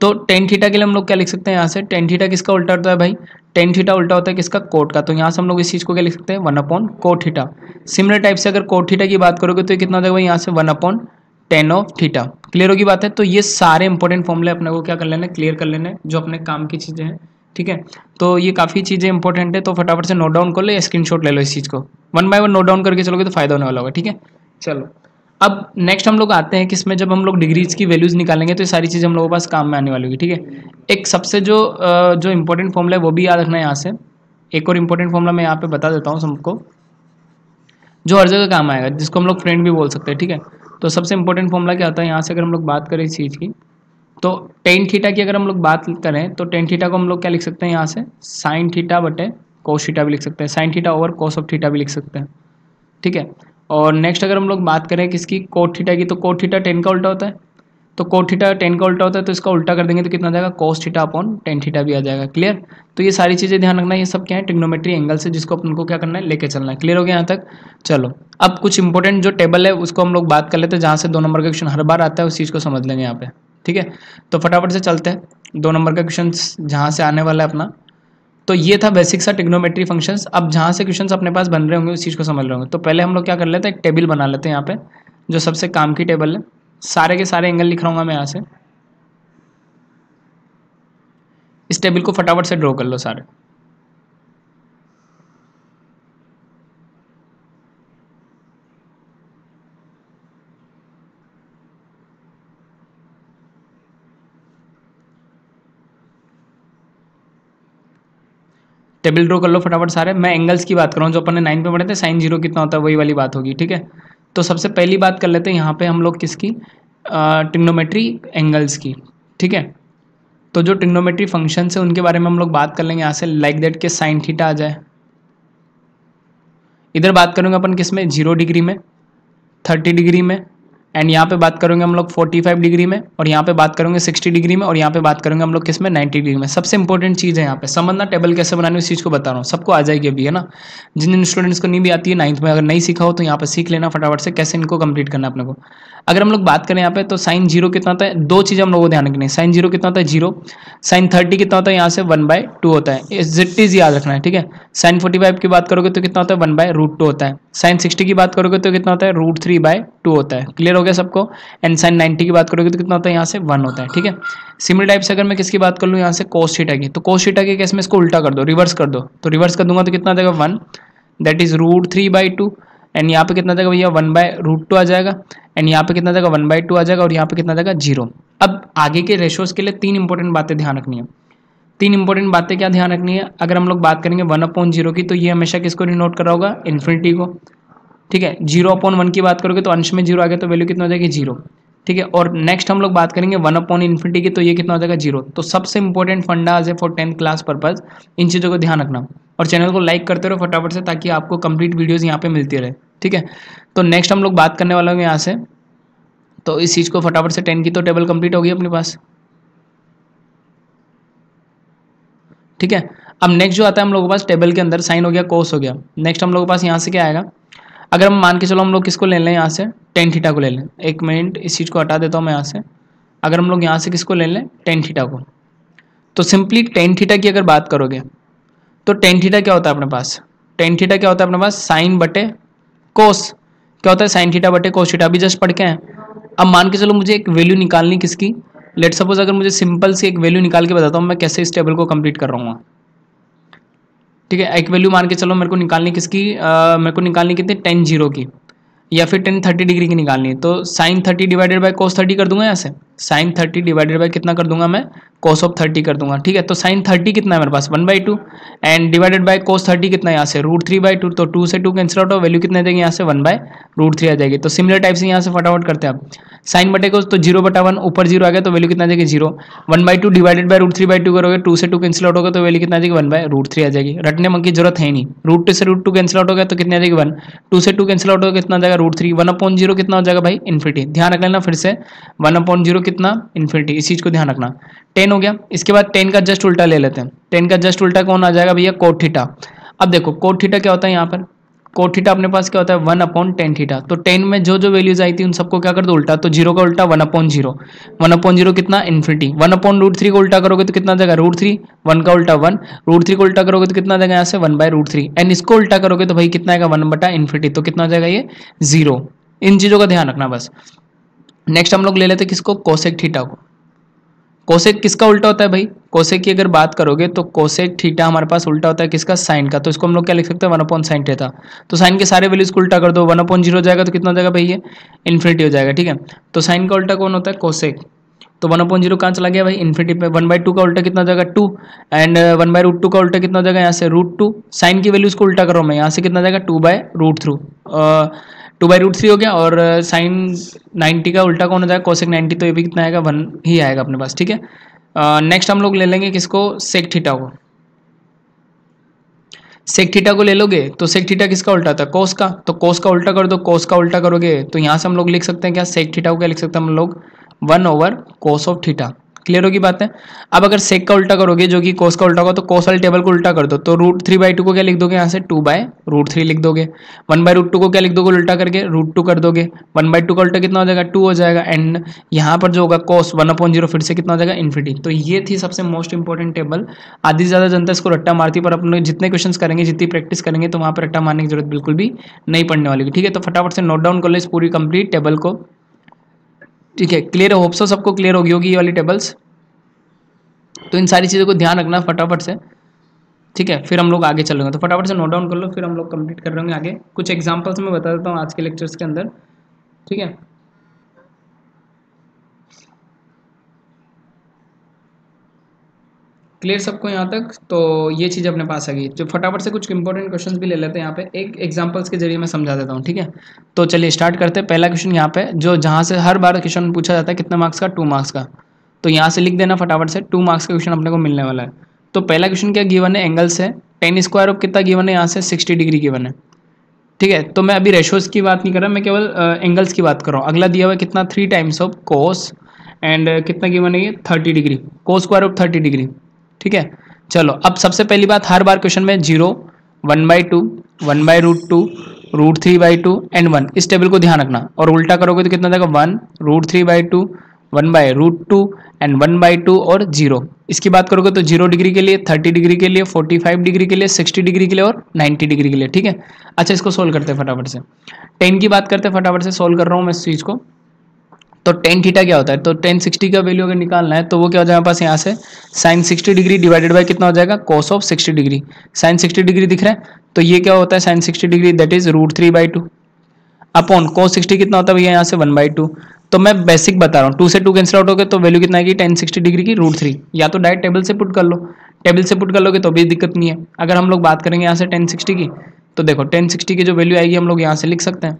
तो टेन थीटा के लिए हम लोग क्या लिख सकते हैं यहाँ से, टेन थीटा किसका उल्टा होता है भाई, टेन थीटा उल्टा होता है किसका, कोट का। तो यहाँ से हम लोग इस चीज़ को क्या लिख सकते हैं, 1 upon cot theta. Similar type से अगर कोट थीटा की बात करोगे तो ये कितना हो जाएगा भाई, यहाँ से 1 upon ten of theta. Clear होगी बात है। तो ये सारे इंपॉर्टेंट फॉर्मूले अपने को क्या कर लेने, क्लियर कर लेने, जो अपने काम की चीज़ें हैं, ठीक है। तो ये काफ़ी चीज़ें इंपॉर्टेंट है, तो फटाफट से नोट डाउन कर लो या स्क्रीनशॉट ले लो इस चीज़ को। 1 बाय 1 नोट डाउन करके चलोगे तो फायदा होने वाला होगा, ठीक है। चलो अब नेक्स्ट हम लोग आते हैं किसमें, जब हम लोग डिग्रीज की वैल्यूज़ निकालेंगे तो ये सारी चीज़ें हम लोगों के पास काम में आने वाली होगी, ठीक है। एक सबसे जो इंपॉर्टेंट फॉर्मूला है वो भी याद रखना है यहाँ से। एक और इम्पोर्टेंट फॉर्मूला मैं यहाँ पे बता देता हूँ सबको, जो हर जगह काम आएगा, जिसको हम लोग फ्रेंड भी बोल सकते हैं, ठीक है। तो सबसे इंपॉर्टेंट फॉर्मूला क्या होता है यहाँ से, अगर हम लोग बात करें इस चीज़ की, तो टेन थीटा की अगर हम लोग बात करें तो टेन थीटा को हम लोग क्या लिख सकते हैं यहाँ से, साइन थीटा बटे कोस थीटा भी लिख सकते हैं, sine theta over cos of theta भी लिख सकते हैं, ठीक है। और नेक्स्ट अगर हम लोग बात करें किसकी, कोट थीटा की, तो कोट थीटा टेन का उल्टा होता है, तो कोट थीटा टेन का उल्टा होता है, तो इसका उल्टा कर देंगे तो कितना आ जाएगा, cos theta upon tan theta भी आ जाएगा। क्लियर। तो ये सारी चीज़ें ध्यान रखना, ये सब क्या है, ट्रिग्नोमेट्री एंगल से, जिसको अपन को क्या करना है, लेके चलना है। क्लियर हो गया यहाँ तक। चलो अब कुछ इंपॉर्टेंट जो टेबल है उसको हम लोग बात कर लेते हैं, जहाँ से 2 नंबर का क्वेश्चन हर बार आता है, उस चीज़ को समझ लेंगे यहाँ पे, ठीक है। तो फटाफट से चलते हैं 2 नंबर का क्वेश्चन जहाँ से आने वाला है अपना। तो ये था बेसिक सा ट्रिग्नोमेट्री फंक्शंस। अब जहाँ से क्वेश्चंस अपने पास बन रहे होंगे उस चीज़ को समझ रहे होंगे। तो पहले हम लोग क्या कर लेते हैं, एक टेबल बना लेते हैं यहाँ पे, जो सबसे काम की टेबल है। सारे के सारे एंगल लिख रहा हूँ मैं यहाँ से। इस टेबल को फटाफट से ड्रॉ कर लो सारे। टेबल ड्रॉ कर लो फटाफट सारे। मैं एंगल्स की बात कर रहा हूँ, जो अपन ने 9 पे पढ़े थे, साइन 0 कितना होता है वही वाली बात होगी, ठीक है। तो सबसे पहली बात कर लेते हैं यहाँ पे हम लोग किसकी, ट्रिग्नोमेट्री एंगल्स की, ठीक है। तो जो ट्रिग्नोमेट्री फंक्शन है उनके बारे में हम लोग बात कर लेंगे यहाँ से, लाइक दैट के साइन थीटा आ जाए। इधर बात करेंगे अपन किस में, 0 डिग्री में, 30 डिग्री में, एंड यहाँ पे बात करेंगे हम लोग 45 डिग्री में, और यहाँ पे बात करेंगे 60 डिग्री में, और यहाँ पे बात करेंगे हम लोग किस में, 90 डिग्री में। सबसे इंपॉर्टेंट चीज़ है यहाँ पे समझना, टेबल कैसे बनानी उस चीज़ को बता रहा हूँ। सबको आ जाएगी अभी, है ना। जिन जिन स्टूडेंट्स को नहीं भी आती है 9th में, अगर नहीं सीखा हो तो यहाँ पे सीख लेना फटाफट से कैसे इनको कंप्लीट करना है अपने को। अगर हम लोग बात करें यहाँ पे, तो साइन 0 कितना होता है, दो चीज़ें हम लोगों को ध्यान रखनी है। साइन 0 कितना होता है, 0। साइन 30 कितना होता है, यहाँ से 1/2 होता है। इज याद रखना है, ठीक है। साइन 45 की बात करोगे तो कितना होता है, 1/√2 होता है। साइन 60 की बात करोगे तो कितना होता है, √3/2 होता है। क्लियर हो गया सबको। एंड साइन 90 की बात करोगे तो कितना होता है, यहाँ से 1 होता है, ठीक है। सिमिलर टाइप से अगर मैं किसकी बात कर लूँ यहाँ से, कोस थीटा की, तो कोस थीटा के केस में इसको उल्टा कर दो, रिवर्स कर दो। तो रिवर्स कर दूंगा तो कितना आ जाएगा, 1, दैट इज √3/2। एंड यहाँ पे कितना आ जाएगा भैया, 1/√2 आ जाएगा। एंड यहाँ पे कितना आ जाएगा, 1/2 आ जाएगा। और यहाँ पे कितना आ जाएगा, 0। अब आगे के रेशोज के लिए 3 इंपॉर्टेंट बातें ध्यान रखनी है। 3 इंपॉर्टेंट बातें क्या ध्यान रखनी है, अगर हम लोग बात करेंगे 1/0 की, तो ये हमेशा किसको डिनोट कर रहा होगा, इन्फिनिटी को, ठीक है। 0/1 की बात करोगे तो अंश में 0 आ गया तो वैल्यू कितना हो जाएगी, 0, ठीक है। और नेक्स्ट हम लोग बात करेंगे 1/∞ की, तो ये कितना हो जाएगा, 0। तो सबसे इंपॉर्टेंट फंडाज है फॉर 10th क्लास पर्पज, इन चीज़ों को ध्यान रखना। और चैनल को लाइक करते रहो फटाफट से, ताकि आपको कंप्लीट वीडियोस यहाँ पे मिलती रहे, ठीक है। तो नेक्स्ट हम लोग बात करने वाले होंगे यहाँ से, तो इस चीज़ को फटाफट से 10 की तो टेबल कंप्लीट होगी अपने पास, ठीक है। अब नेक्स्ट जो आता है हम लोगों के पास टेबल के अंदर, साइन हो गया, कोस हो गया। नेक्स्ट हम लोगों के पास यहाँ से क्या आएगा, अगर हम मान के चलो हम लोग किसको ले लें यहाँ से, टेन थीटा को ले लें। एक मिनट, इस चीज़ को हटा देता हूँ मैं यहाँ से। अगर हम लोग यहाँ से किसको ले लें, टेन थीटा को, तो सिंपली टेन थीटा की अगर बात करोगे तो टेन थीटा क्या होता है अपने पास, टेन थीटा क्या होता है अपने पास, साइन बटे कोस। क्या होता है, साइन थीटा बटे कोस थीटा, अभी जस्ट पढ़ के हैं। अब मान के चलो मुझे एक वैल्यू निकालनी किसकी, लेट सपोज अगर मुझे सिंपल से एक वैल्यू निकाल के बताता हूँ मैं कैसे इस टेबल को कंप्लीट कर रहा हूँ, ठीक है। एक वैल्यू मान के चलो मेरे को निकालनी किसकी, मेरे को निकालनी कितनी, टेन 0 की, या फिर टेन 30 डिग्री की निकालनी है। तो साइन 30 डिवाइडेड बाय कोस 30 कर दूंगा यहाँ से। साइन 30 डिवाइडेड बाय कितना कर दूंगा मैं, कोस ऑफ 30 कर दूंगा, ठीक है। तो साइन 30 कितना है मेरे पास, 1/2, एंड डिवाइडेड बाय कोस 30 कितना है यहाँ से, √3/2। तो 2 से 2 कैंसिल आउट हो, वैल्यू कितनी आ जाएगी यहाँ से, 1/√3 आ जाएगी। तो सिमिलर टाइप से यहाँ से फटाफट करते हैं आप, साइन बटे कोस, तो 0/1 ऊपर 0 आ गया तो वैल्यू कितना आ जाएगी, 0। 1/2 डिवाइडेड बाय √3/2 करोगे, 2 से 2 कैंसिल आउट होगा तो वैल्यू कितना आ जाएगी, 1/√3 आ जाएगी। रटने में की जरूरत है नहीं, √2 से √2 कैंसिल आउट हो गया तो कितनी आ जाएगी, 1। 2 से 2 कैंसिल आउट होगा कितना आ जाएगा, √3। 1/0 कितना हो जाएगा भाई, इन्फिनिटी। ध्यान रख लेना फिर से, 1/0 कितना, इन्फिनिटी, इस चीज को ध्यान रखना। 10 हो गया। इसके बाद 10 का जस्ट उल्टा ले लेते हैं। 10 का जस्ट उल्टा कौन आ जाएगा भैया, कोट थीटा। अब देखो कोट थीटा क्या होता है यहाँ पर, कोट थीटा अपने पास क्या होता है, 1/10 थीटा। तो 10 में जो जो वैल्यूज आई थी उन सबको क्या कर दो उल्टा, तो 0 का उल्टा 1/0, 1/0 कितना, इन्फिनिटी। 1/√3 को उल्टा करोगे तो कितना आ जाएगा, √3, 1 का उल्टा 1, √3 को उल्टा करोगे तो कितना आ जाएगा यहाँ से, 1/√3, एंड इसको उल्टा करोगे तो भाई कितना आएगा, 1/∞, तो कितना आ जाएगा ये, 0। इन चीजों का ध्यान रखना बस। नेक्स्ट हम लोग ले लेते हैं किसको, कोसेक थीटा को। कोसेक किसका उल्टा होता है भाई, कोसेक की अगर बात करोगे तो कोसेक थीटा हमारे पास उल्टा होता है किसका, साइन का। तो इसको हम लोग क्या लिख सकते हैं, 1/sin थीटा। तो साइन के सारे वैल्यूज को उल्टा कर दो, 1/0 जाएगा तो कितना हो जाएगा भाई, ये इन्फिनिटी हो जाएगा, ठीक है। तो साइन का उल्टा कौन होता है, कोसेक। तो 1/0 कहाँ चला गया भाई, इन्फिनिटी पे। 1/2 का उल्टा कितना हो जाएगा, 2, एंड 1/√2 का उल्टा कितना हो जाएगा यहाँ से, √2। साइन की वैल्यूज को उल्टा करो मैं, यहाँ से कितना जाएगा, 2/√3 हो गया। और साइन 90 का उल्टा कौन हो जाएगा, कोसेक 90, तो ये भी कितना आएगा, 1 ही आएगा अपने पास, ठीक है। नेक्स्ट हम लोग ले लेंगे किसको, सेक थीटा को। सेक थीटा को ले लोगे तो सेक थीटा किसका उल्टा होता है, कोस का। तो कोस का उल्टा कर दो, कोस का उल्टा करोगे तो यहाँ से हम लोग लिख सकते हैं क्या, सेक थीटा को क्या लिख सकते हैं हम लोग, 1/cos ऑफ थीटा। क्लियर होगी बात है। अब अगर सेक का उल्टा करोगे जो कि कोस का उल्टा होगा, तो कोस वाले टेबल को उल्टा कर दो, तो √3/2 को क्या लिख दोगे यहाँ से 2/√3 लिख दोगे। 1/√2 को क्या लिख दोगे उल्टा करके, √2 कर दोगे। 1/2 का उल्टा कितना हो जाएगा 2 हो जाएगा। एंड यहाँ पर जो होगा कोस 1/0 फिर से कितना हो जाएगा इन्फिनिटी। तो ये थी सबसे मोस्ट इंपॉर्टेंट टेबल। आधी से ज़्यादा जनता इसको रट्टा मारती है, पर अपने जितने क्वेश्चन करेंगे, जितनी प्रैक्टिस करेंगे, तो वहाँ पर रट्टा मारने की जरूरत बिल्कुल भी नहीं पड़ने वाली। ठीक है, तो फटाफट से नोट डाउन कर लो इस पूरी कंप्लीट टेबल को। ठीक है, क्लियर है, होप सो सबको क्लियर होगी ये वाली टेबल्स। तो इन सारी चीज़ों को ध्यान रखना फटाफट से। ठीक है, फिर हम लोग आगे चलेंगे, तो फटाफट से नोट डाउन कर लो, फिर हम लोग कंप्लीट कर रहे होंगे आगे। कुछ एग्जांपल्स मैं बता देता हूँ आज के लेक्चर्स के अंदर। ठीक है, क्लियर सबको यहाँ तक। तो ये चीज़ अपने पास आ गई। जो फटाफट से कुछ इंपॉर्टेंट क्वेश्चंस भी ले लेते हैं यहाँ पे, एक एग्जांपल्स के जरिए मैं समझा देता हूँ। ठीक है, तो चलिए स्टार्ट करते हैं। पहला क्वेश्चन यहाँ पे जो जहाँ से हर बार क्वेश्चन पूछा जाता है, कितने मार्क्स का, 2 मार्क्स का। तो यहाँ से लिख देना फटाफट से, 2 मार्क्स का क्वेश्चन अपने को मिलने वाला है। तो पहला क्वेश्चन क्या गिवन है, एंगल से tan स्क्वायर ऑफ कितना गिवन है, यहाँ से 60 डिग्री गिवन है। ठीक है, तो मैं अभी रेशोज की बात नहीं कर रहा, मैं केवल एंगल्स की बात कर रहा हूँ। अगला दिया हुआ है कितना, 3 टाइम्स ऑफ कोस एंड कितना गिवन है ये 30 degree, cos square of 30 degree. ठीक है, चलो अब सबसे पहली बात, हर बार क्वेश्चन में 0, 1/2, 1/√2, √3/2 एंड 1, इस टेबल को ध्यान रखना। और उल्टा करोगे तो कितना देगा 1, √3/2, 1/√2 एंड 1/2 और 0। इसकी बात करोगे तो 0 डिग्री के लिए, 30 डिग्री के लिए, 45 डिग्री के लिए, 60 डिग्री के लिए और 90 डिग्री के लिए। ठीक है, अच्छा इसको सोल्व करते हैं फटाफट से। 10 की बात करते हैं, फटाफट से सोल्व कर रहा हूँ मैं इस चीज़ को। तो tan थीटा क्या होता है, तो tan 60 का वैल्यू अगर निकालना है तो वो क्या हो जाएगा पास यहाँ से sin 60 डिग्री डिवाइडेड बाय कितना हो जाएगा cos of 60 degree. sin 60 degree दिख रहा है, तो ये क्या होता है sin 60 degree, that is √3/2 upon cos 60 कितना होता है भैया यहाँ से 1/2। तो मैं बेसिक बता रहा हूँ, 2 से 2 कैंसिल आउट हो गए तो वैल्यू कितना आएगी tan 60 डिग्री की √3। या तो डायरेक्ट टेबल से पुट कर लो, टेबल से पुट कर लोगे तो भी दिक्कत नहीं है। अगर हम लोग बात करेंगे यहाँ से tan 60 की, तो देखो tan 60 की जो वैल्यू आएगी हम लोग यहाँ से लिख सकते हैं।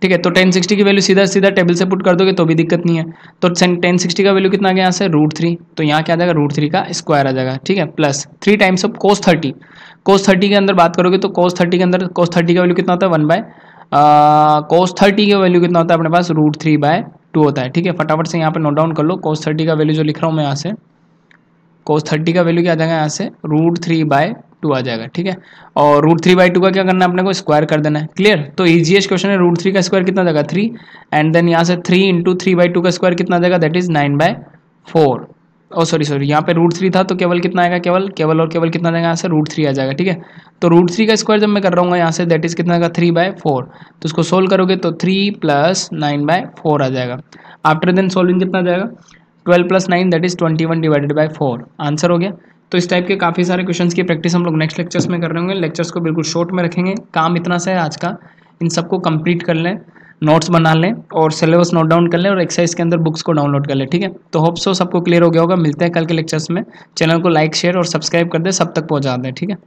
ठीक है, तो tan 60 की वैल्यू सीधा सीधा टेबल से पुट कर दोगे तो भी दिक्कत नहीं है। तो tan 60 का वैल्यू कितना आ गया यहाँ से √3, तो यहाँ क्या आ जाएगा √3 का स्क्वायर आ जाएगा। ठीक है, plus 3 times of cos 30। cos 30 के अंदर बात करोगे तो cos 30 के अंदर cos 30 का वैल्यू कितना होता है cos 30 का वैल्यू कितना होता है अपने पास √3/2 होता है। ठीक है, फटाफट से यहाँ पे नोट डाउन कर लो, cos 30 का वैल्यू जो लिख रहा हूँ मैं यहाँ से, cos 30 का वैल्यू क्या आ जाएगा यहाँ से √3/2 आ जाएगा। ठीक है, और √3/2 का क्या करना है अपने को, स्क्वायर कर देना है। क्लियर, तो इजीएस्ट क्वेश्चन है। √3 का स्क्वायर कितना जाएगा 3, एंड देन यहाँ से 3 × 3/2 का स्क्वायर कितना जाएगा, दैट इज 9/4। ओ सॉरी यहाँ पे √3 था तो केवल कितना आएगा, केवल और केवल कितना जाएगा यहाँ से √3 आ जाएगा। ठीक है, तो √3 का स्क्वायर जब मैं कर रहा हूँ यहाँ से, दैट इज कितना आएगा 3/4। तो उसको सोल्व करोगे तो 3 + 9/4 आ जाएगा। आफ्टर देन सोल्विंग कितना आ जाएगा 12 + 9 that is 21 divided by 4, answer हो गया। तो इस टाइप के काफ़ी सारे क्वेश्चंस की प्रैक्टिस हम लोग नेक्स्ट लेक्चर्स में कर रहे होंगे। लेक्चर्स को बिल्कुल शॉर्ट में रखेंगे, काम इतना सा है आज का, इन सबको कंप्लीट कर लें, नोट्स बना लें और सिलेबस नोट डाउन कर लें और एक्सरसाइज के अंदर बुक्स को डाउनलोड कर लें। ठीक है, तो होप सो सबको क्लियर हो गया होगा। मिलते हैं कल के लेक्चर्स में। चैनल को लाइक शेयर और सब्सक्राइब कर दें, सब तक पहुँचा दें। ठीक है।